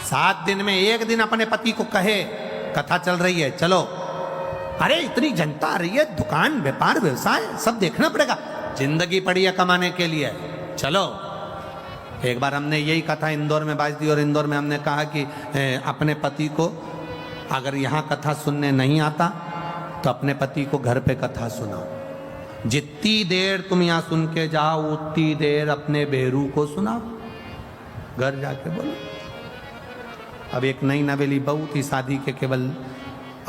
सात दिन में 1 दिन अपने पति को कहे कथा चल रही है, चलो। अरे इतनी जनता आ रही है, दुकान व्यापार व्यवसाय सब देखना पड़ेगा, जिंदगी पड़ी है कमाने के लिए, चलो। एक बार हमने यही कथा इंदौर में बाज दी और इंदौर में हमने कहा कि अपने पति को अगर यहाँ कथा सुनने नहीं आता तो अपने पति को घर पे कथा सुनाओ। जितनी देर तुम यहाँ सुन के जाओ उतनी देर अपने बेरू को सुनाओ, घर जाके बोलो। अब एक नई नवेली बहू थी, शादी के केवल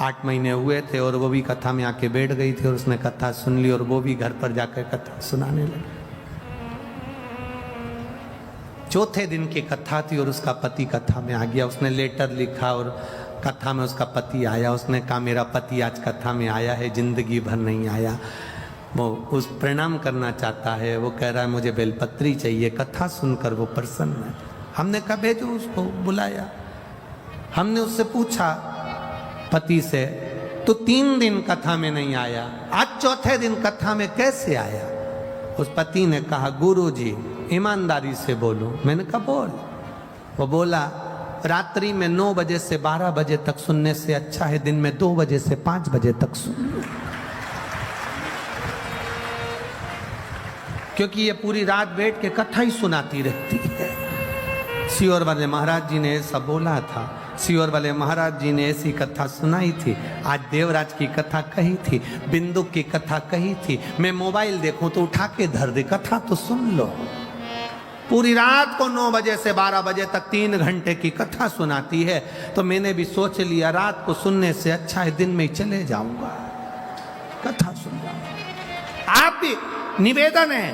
8 महीने हुए थे और वो भी कथा में आके बैठ गई थी और उसने कथा सुन ली और वो भी घर पर जाकर कथा सुनाने लगी। चौथे दिन की कथा थी और उसका पति कथा में आ गया। उसने लेटर लिखा और कथा में उसका पति आया। उसने कहा मेरा पति आज कथा में आया है, जिंदगी भर नहीं आया। वो उस प्रणाम करना चाहता है, वो कह रहा है मुझे बेलपत्री चाहिए। कथा सुनकर वो प्रसन्न है। हमने कहा भेजो उसको, बुलाया। हमने उससे पूछा पति से, तो 3 दिन कथा में नहीं आया, आज चौथे दिन कथा में कैसे आया? उस पति ने कहा गुरुजी ईमानदारी से बोलो। मैंने कहा बोल। वो बोला रात्रि में 9 बजे से 12 बजे तक सुनने से अच्छा है दिन में 2 बजे से 5 बजे तक सुन लो, क्योंकि ये पूरी रात बैठ के कथा ही सुनाती रहती है। सियोर वाले महाराज जी ने ऐसा बोला था, सियोर वाले महाराज जी ने ऐसी कथा सुनाई थी। आज देवराज की कथा कही थी, बिंदु की कथा कही थी। मैं मोबाइल देखूं तो उठा के धर दे, कथा तो सुन लो। पूरी रात को 9 बजे से 12 बजे तक 3 घंटे की कथा सुनाती है। तो मैंने भी सोच लिया रात को सुनने से अच्छा है दिन में ही चले जाऊंगा, कथा सुन जाऊंगा। आप भी निवेदन है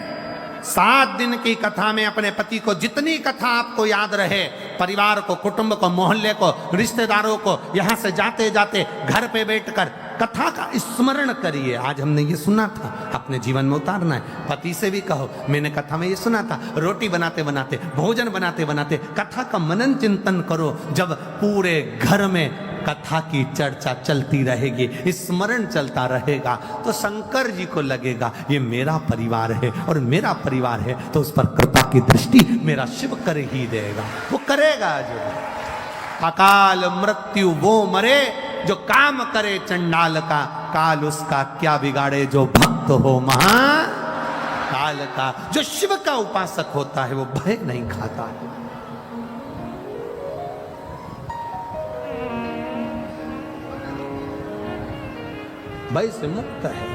7 दिन की कथा में अपने पति को जितनी कथा आपको याद रहे, परिवार को, कुटुंब को, मोहल्ले को, रिश्तेदारों को, यहां से जाते जाते घर पे बैठकर कथा का स्मरण करिए। आज हमने ये सुना था, अपने जीवन में उतारना है। पति से भी कहो मैंने कथा में ये सुना था। रोटी बनाते बनाते, भोजन बनाते बनाते कथा का मनन चिंतन करो। जब पूरे घर में कथा की चर्चा चलती रहेगी, स्मरण चलता रहेगा, तो शंकर जी को लगेगा ये मेरा परिवार है और मेरा परिवार है तो उस पर कृपा की दृष्टि मेरा शिव कर ही देगा। वो करेगा जो अकाल मृत्यु वो मरे, जो काम करे चंडाल का, काल उसका क्या बिगाड़े जो भक्त हो महाकाल का। जो शिव का उपासक होता है वो भय नहीं खाता है। भय से मुक्त है।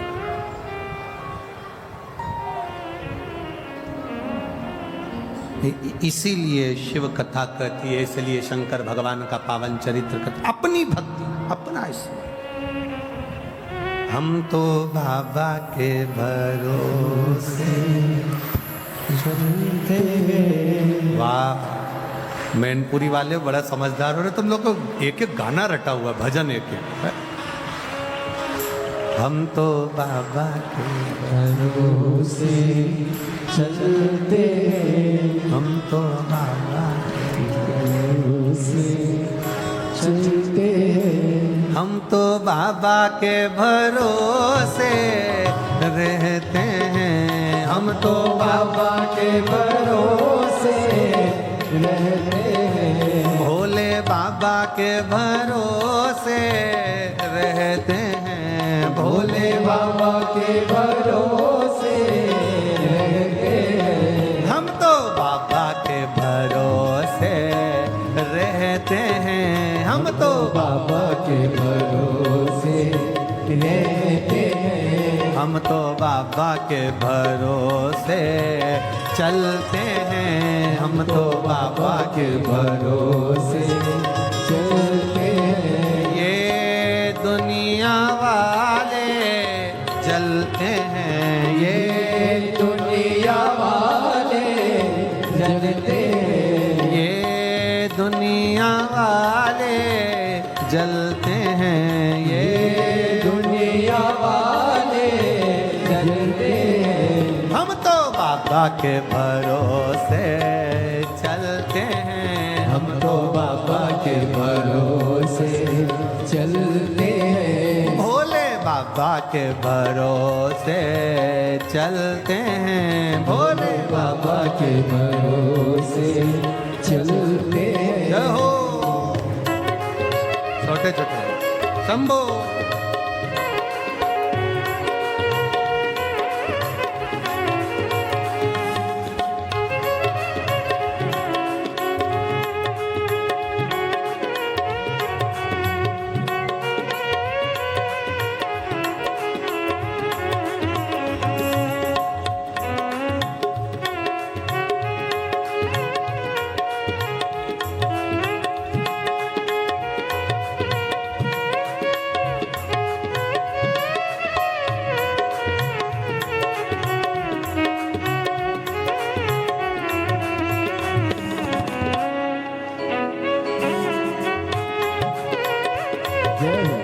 इसीलिए शिव कथा कहती है, इसलिए शंकर भगवान का पावन चरित्र कहते, अपनी भक्ति अपना इसमें। हम तो बाबा के भरोसे चलते। वाह, मैनपुरी वाले बड़ा समझदार हो रहे। तुम लोग को एक एक गाना रटा हुआ, भजन एक एक। हम तो बाबा के भरोसे चलते, हम तो बाबा के भरोसे चलते, हम तो बाबा के भरोसे रहते हैं, हम तो बाबा के भरोसे रहते हैं, भोले बाबा के भरोसे रहते हैं, भोले बाबा के भरोसे रहते हैं, हम तो बाबा के भरोसे रहते हैं, हम तो बाबा के भरोसे रहते हैं, हम तो बाबा के भरोसे चलते हैं, हम तो बाबा के भरोसे चलते हैं। ये दुनिया वाले जलते हैं, ये दुनिया वाले जलते हैं, ये दुनिया वाले जलते हैं, ये दुनिया वाले जलते हैं, हम तो बाबा के भरोसे चलते हैं, हम तो बाबा के भरोसे चलते हैं, भोले बाबा के भरोसे चलते हैं, भोले बाबा के भरोसे चलते हैं। छोटे छोटे शंभो। जय हो।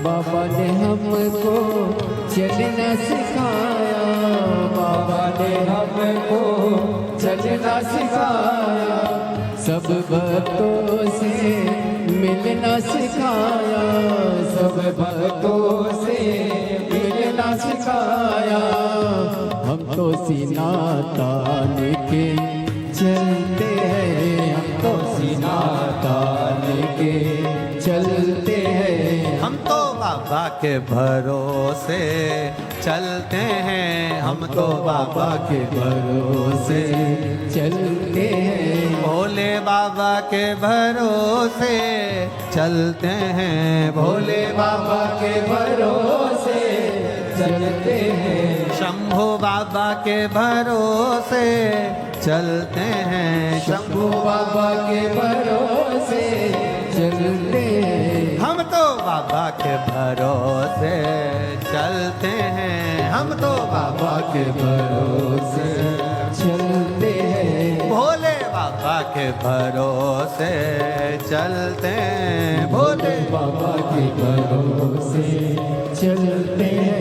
बाबा ने हमको चलना सिखाया, बाबा ने हमको चलना सिखाया, सब भक्तों से मिलना सिखाया, सब भक्तों से मिलना सिखाया। हम तो सीना तान के चलते हैं, हम तो सीना तान के चलते हैं। हम तो बाबा के भरोसे चलते हैं, हम तो बाबा के भरोसे चलते हैं। भोले बाबा के भरोसे चलते हैं, भोले बाबा के भरोसे चलते हैं। शंभू बाबा के भरोसे चलते हैं, शंभू बाबा के भरोसे चलते हैं। हम तो बाबा के भरोसे चलते हैं, हम तो बाबा के भरोसे चलते हैं। भोले बाबा के भरोसे चलते हैं, भोले बाबा के भरोसे चलते हैं।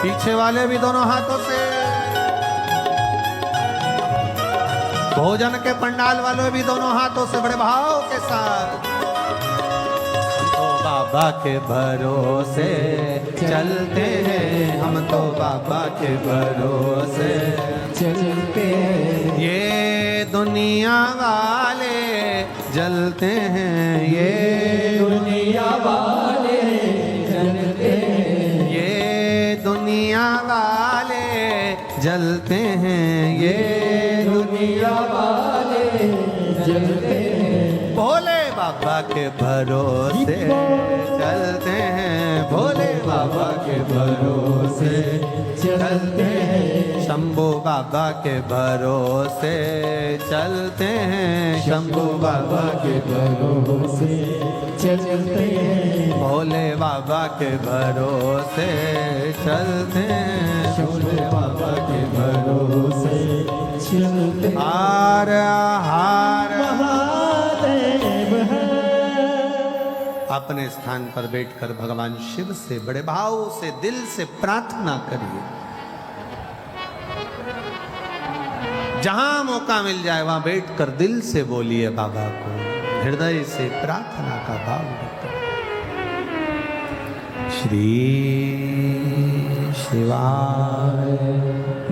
पीछे वाले भी दोनों हाथों से, भोजन के पंडाल वाले भी दोनों हाथों से बड़े भाव के साथ। हम तो बाबा के भरोसे चलते हैं, हम तो बाबा के भरोसे चलते हैं। ये दुनिया वाले जलते हैं, ये दुनिया वाले जलते हैं, ये दुनिया वाले जलते हैं, ये दुनिया वाले जलते हैं। भोले बाबा के भरोसे चलते हैं, भोले बाबा के भरोसे चलते हैं। शंभू बाबा के भरोसे चलते हैं, शंभू बाबा के भरोसे चलते हैं। भोले बाबा के भरोसे चलते हैं, शंभू बाबा के भरोसे चलते। हार हार महादेव है अपने स्थान पर बैठकर भगवान शिव से बड़े भाव से दिल से प्रार्थना करिए। जहां मौका मिल जाए वहां बैठकर दिल से बोलिए बाबा को, हृदय से प्रार्थना का भाव रखकर। श्री शिवाय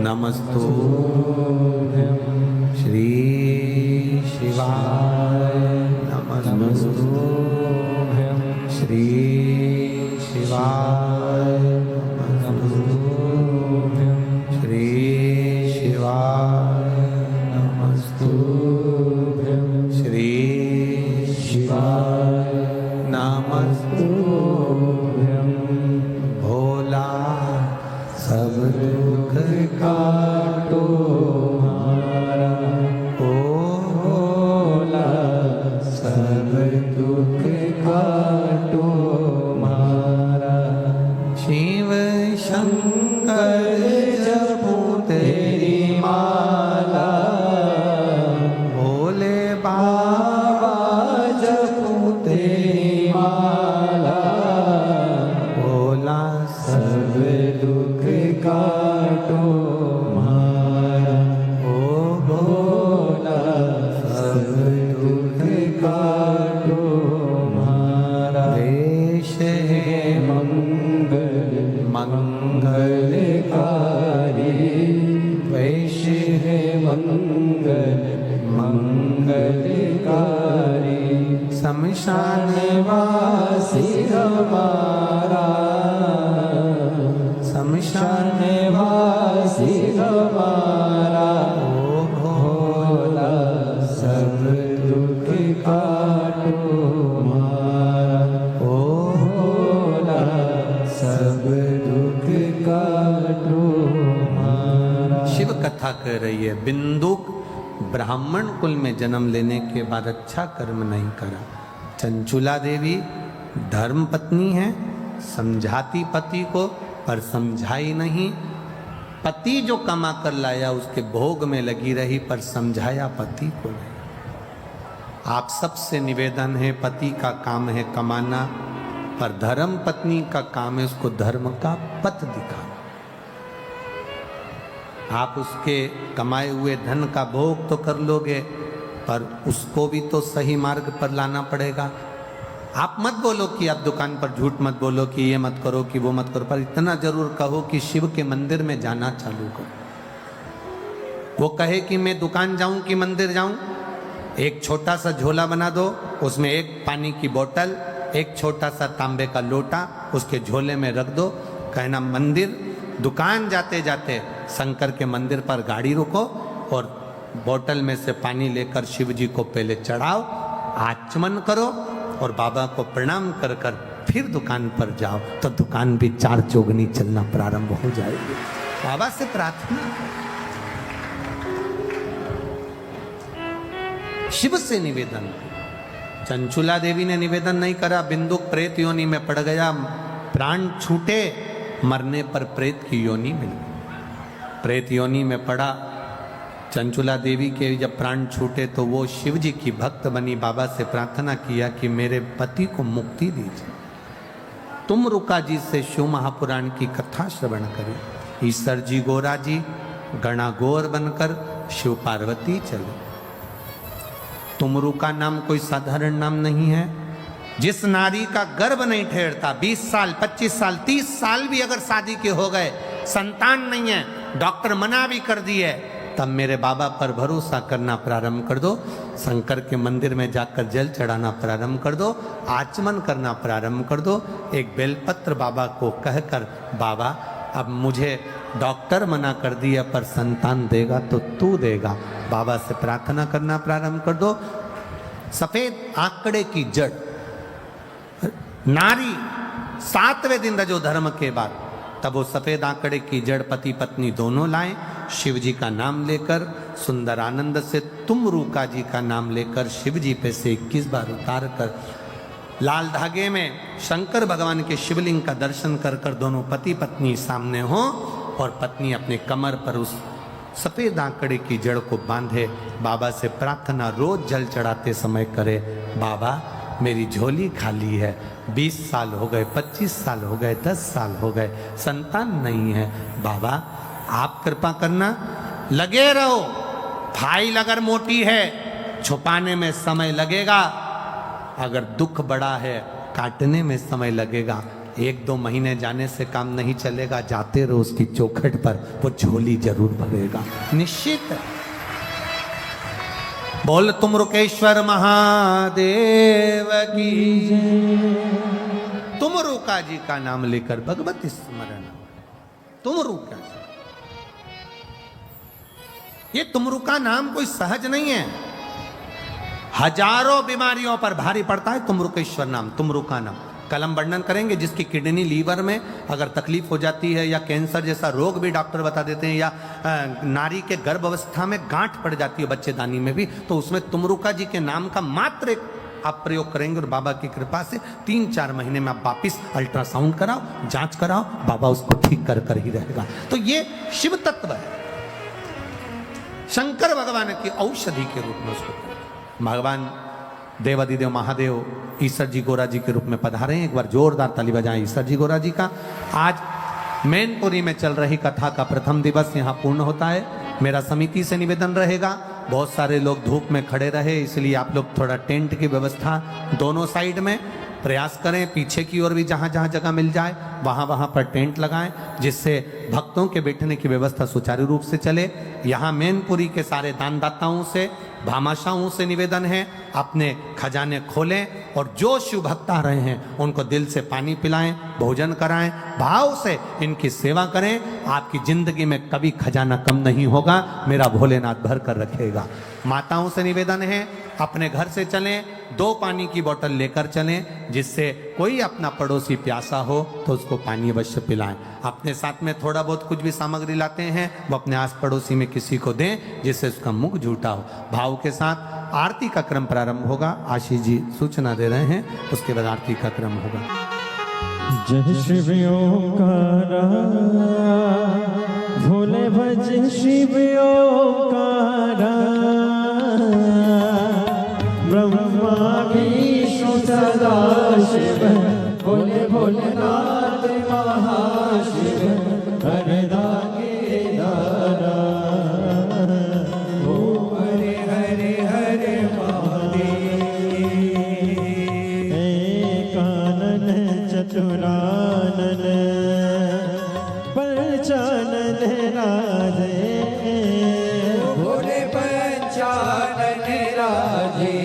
नमस्तुभ्यं, श्री शिवाय नमस्तुभ्यं, श्री शिवाय नमस्तुभ्यं, श्री शिवाय नमस्तुभ्यं, श्री शिवाय नमस्तुभ्यं। भोला सब दुख काटो हमारा, ओ भोला सब दुख काटो हमारा। शिव शंकर जपो तेरी माला, भोले बाबा जपो तेरी माला। भोला सब दुख काटो हमारा, ओ भोला सब दुख काटो हमारा। देश है मंगल मंगलकारी, वैश है मंगल मंगलकारी। शमशान वासी हमारा, शमशान वासी हमारा। ओ भोला सब दुख काटो हमारा, ओ भोला सब दुख काटो हमारा। शिव कथा कह रही है, बिंदुक ब्राह्मण कुल में जन्म लेने के बाद अच्छा कर्म नहीं करा। चंचुला देवी धर्म पत्नी है, समझाती पति को पर समझाई नहीं। पति जो कमा कर लाया उसके भोग में लगी रही पर समझाया पति को नहीं। आप सबसे निवेदन है, पति का काम है कमाना, पर धर्म पत्नी का काम है उसको धर्म का पथ दिखाना। आप उसके कमाए हुए धन का भोग तो कर लोगे, पर उसको भी तो सही मार्ग पर लाना पड़ेगा। आप मत बोलो कि आप दुकान पर झूठ मत बोलो कि ये मत करो कि वो मत करो, पर इतना जरूर कहो कि शिव के मंदिर में जाना चालू करो। वो कहे कि मैं दुकान जाऊं कि मंदिर जाऊं, एक छोटा सा झोला बना दो, उसमें एक पानी की बोतल, एक छोटा सा तांबे का लोटा उसके झोले में रख दो। कहना मंदिर, दुकान जाते जाते शंकर के मंदिर पर गाड़ी रुको और बोतल में से पानी लेकर शिव जी को पहले चढ़ाओ, आचमन करो और बाबा को प्रणाम कर कर फिर दुकान पर जाओ, तो दुकान भी चार चौगनी चलना प्रारंभ हो जाएगी। बाबा से प्रार्थना, शिव से निवेदन। चंचुला देवी ने निवेदन नहीं करा, बिंदुक प्रेत योनि में पड़ गया, प्राण छूटे, मरने पर प्रेत की योनि मिल गई। प्रेत योनि में पड़ा, चंचुला देवी के जब प्राण छूटे तो वो शिव जी की भक्त बनी, बाबा से प्रार्थना किया कि मेरे पति को मुक्ति दीजिए। तुम रुका जी से शिव महापुराण की कथा श्रवण करें। ईश्वर जी गोरा जी गणागोर बनकर शिव पार्वती चले। तुमरू का नाम कोई साधारण नाम नहीं है। जिस नारी का गर्भ नहीं ठहरता, 20 साल 25 साल 30 साल भी अगर शादी के हो गए, संतान नहीं है, डॉक्टर मना भी कर दिए, तब मेरे बाबा पर भरोसा करना प्रारंभ कर दो। शंकर के मंदिर में जाकर जल चढ़ाना प्रारंभ कर दो, आचमन करना प्रारंभ कर दो। एक बेलपत्र बाबा को कहकर, बाबा अब मुझे डॉक्टर मना कर दिया पर संतान देगा तो तू देगा, बाबा से प्रार्थना करना प्रारंभ कर दो। सफेद आंकड़े की जड़ नारी 7वें दिन रजो धर्म के बाद, तब वो सफेद आंकड़े की जड़ पति पत्नी दोनों लाए। शिव जी का नाम लेकर सुंदर आनंद से तुम रूका जी का नाम लेकर शिव जी पे से 21 बार उतार कर लाल धागे में शंकर भगवान के शिवलिंग का दर्शन कर कर दोनों पति पत्नी सामने हो और पत्नी अपने कमर पर उस सफेद आंकड़े की जड़ को बांधे। बाबा से प्रार्थना रोज जल चढ़ाते समय करे, बाबा मेरी झोली खाली है, 20 साल हो गए, 25 साल हो गए, 10 साल हो गए, संतान नहीं है। बाबा आप कृपा करना, लगे रहो, फाइल अगर मोटी है छुपाने में समय लगेगा, अगर दुख बड़ा है काटने में समय लगेगा। 1-2 महीने जाने से काम नहीं चलेगा, जाते रहो उसकी चौखट पर, वो झोली जरूर भरेगा, निश्चित है। बोल तुम रुकेश्वर महादेव की जय। तुम रुका जी का नाम लेकर भगवती स्मरण, तुम रुका जी। ये तुमरू का नाम कोई सहज नहीं है, हजारों बीमारियों पर भारी पड़ता है तुमरुकेश्वर नाम, तुमरू का नाम। कल हम वर्णन करेंगे जिसकी किडनी लीवर में अगर तकलीफ हो जाती है, या कैंसर जैसा रोग भी डॉक्टर बता देते हैं, या नारी के गर्भ अवस्था में गांठ पड़ जाती है बच्चेदानी में भी, तो उसमें तुमरुका जी के नाम का मात्र एक आप प्रयोग करेंगे और बाबा की कृपा से 3-4 महीने में आप वापिस अल्ट्रासाउंड कराओ, जांच कराओ, बाबा उसको ठीक कर ही रहेगा। तो ये शिव तत्व है, शंकर भगवान की औषधि के रूप में उसको भगवान देवादिदेव महादेव ईश्वर जी गोरा जी के रूप में पधारे हैं। एक बार जोरदार ताली बजाएं ईश्वर जी गोरा जी का। आज मैनपुरी में चल रही कथा का प्रथम दिवस यहाँ पूर्ण होता है। मेरा समिति से निवेदन रहेगा, बहुत सारे लोग धूप में खड़े रहे, इसलिए आप लोग थोड़ा टेंट की व्यवस्था दोनों साइड में प्रयास करें, पीछे की ओर भी जहाँ जहाँ जगह मिल जाए वहाँ पर टेंट लगाएं, जिससे भक्तों के बैठने की व्यवस्था सुचारू रूप से चले। यहाँ मैनपुरी के सारे दानदाताओं से, भामाशाहों से निवेदन है, अपने खजाने खोलें और जो शिव भक्त आ रहे हैं उनको दिल से पानी पिलाएं, भोजन कराएं, भाव से इनकी सेवा करें। आपकी जिंदगी में कभी खजाना कम नहीं होगा, मेरा भोलेनाथ भर कर रखेगा। माताओं से निवेदन है, अपने घर से चलें, 2 पानी की बोतल लेकर चलें, जिससे कोई अपना पड़ोसी प्यासा हो तो उसको पानी अवश्य पिलाएं। अपने साथ में थोड़ा बहुत कुछ भी सामग्री लाते हैं वो अपने आस पड़ोसी में किसी को दें, जिससे उसका मुख झूठा हो। भाव के साथ आरती का क्रम प्रारंभ होगा। आशीष जी सूचना दे रहे हैं, उसके बाद आरती का क्रम होगा। जय शिव ओंकारा, भोले भज शिव ओंकारा, ब्रह्मा विष्णु सदा शिव, भोले भोलेनाथ महाशिव, हरदा केदारा, ओम हरे हरे हरे महादेव। एकानन चतुरानन, पंचानन राधे, भोले पंचानन राधे।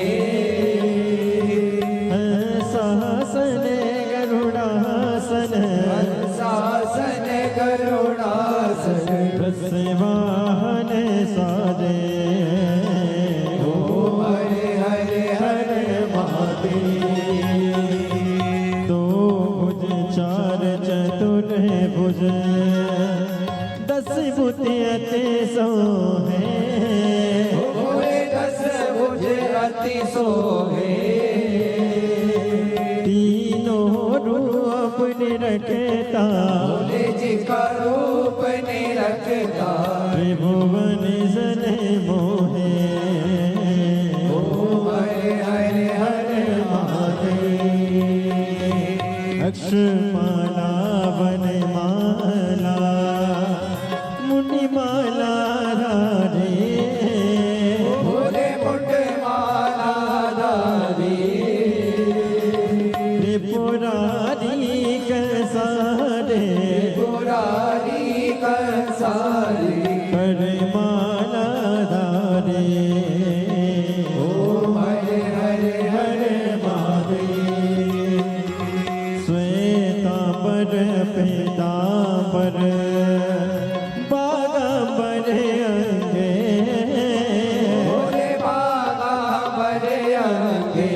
हंसासन गरुड़ासन, हंसासन गरुड़ासन, वृषवाहन साजे, ओम हरे हरे हरे महादेव। दो भुज चार चतुर भुज, 10 बुद्धि अति सोहे, भोले 10 भुज अति सोहे। तीनों रूप निरखता, भोले जी का रूप निरखता, त्रिभुवन जन मोहे, ओम हरे हरे हरे महादेव। अक्षमाला वनमाला, मुनिमाला धारे, भोले मुंडमाला धारे। त्रिपुरारी कंसारे, त्रिपुरारी कंसारे, परमाला धारे, ओम हरे हरे हरे महादेव। श्वेतांबर पीतांबर, बागांबर अंगे, भोले बागांबर अंगे।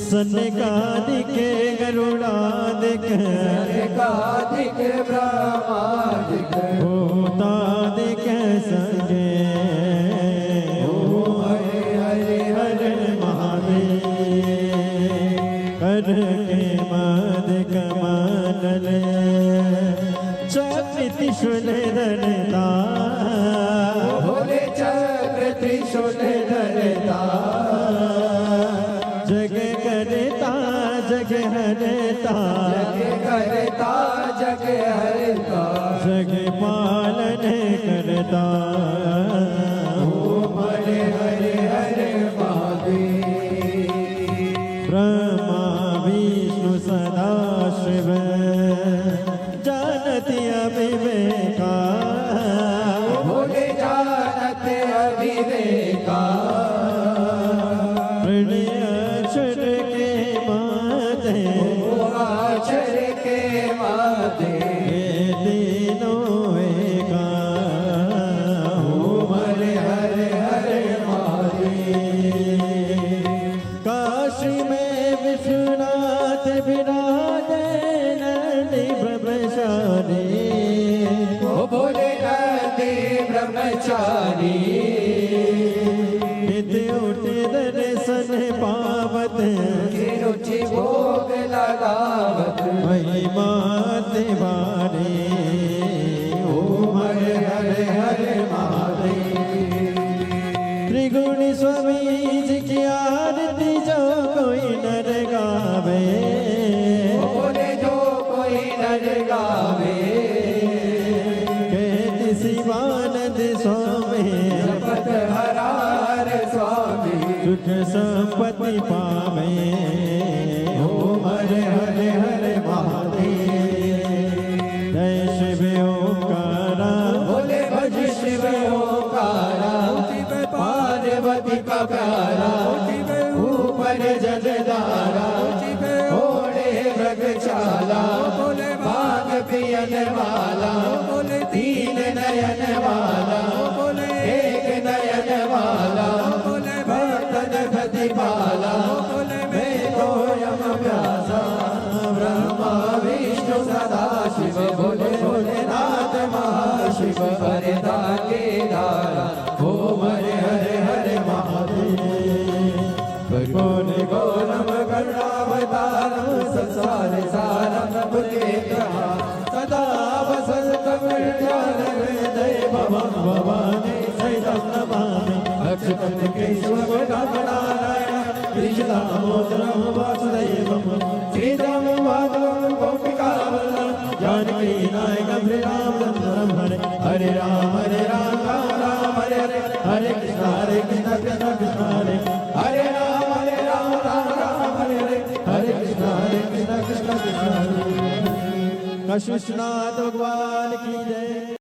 सनकादिक गरुड़ादिक, सनकादिक ब्रह्मादिक, भूतादिक संगे, ओम हरे हरे हरे महादेव। कर के मद कमंडल, चक्र त्रिशूल धरता, भोले चक्र त्रिशूल धरता। ओम हरे हरे हरे महादेव। ब्रह्मा विष्णु सदा शिव जानति अविवेका भोले जानत अविवेका। प्रणय अक्षर के माते अक्षर के माते ये तीनों एका। ओम हरे हरे हरे महादेव। काशी में विश्वनाथ विराजे नंदी ब्रह्मचारी ओ भोले नंदी ब्रह्मचारी। नित उठे दर्शन पावत रुचि भोग लगावत महिमा तिवारी। ओम हरे हरे हरे महादेव। त्रिगुणी स्वामी जी की आरती जो कोई नर गावे बोले जो कोई नर गावे। कहती शिवानंद स्वामी जपत हरार स्वामी सुख संपत्ति पावे। ओम हरे हरे हरे महादेव। जय शिव ओंकारा बोले भज शिव ओंकारा। पार्वती का प्यारा ऊपर जलधारा ओढ़े मृगशाला भाग पियन वाला तीन नयन वाला एक नयन वाला भक्तन प्रतिपाला। मैं तो यम व्यासा ब्रह्मा विष्णु सदा शिव भोले भोलेनाथ महाशिव हरिदा केदारा। ओम हरे हरे हरे महादेव। बोले गौरम गणावतारम संसार सारम भूतेन्द्रः सदा वसंत विद्यान हृदय भवं भवानी सहितं नमामि। अच्युतं केशवं नारायण कृष्णदामोदरं वासुदेवं श्रीराम माधवं गोपिकावल्लभं जानकी नायकं श्रीरामचन्द्रं हरे हरे राम राम राम हरे हरे हरे कृष्ण कृष्ण कृष्ण हरे हरे राम राम राम हरे हरे कृष्ण कृष्ण कृष्ण हरे। कशिशनाथ भगवान की जय।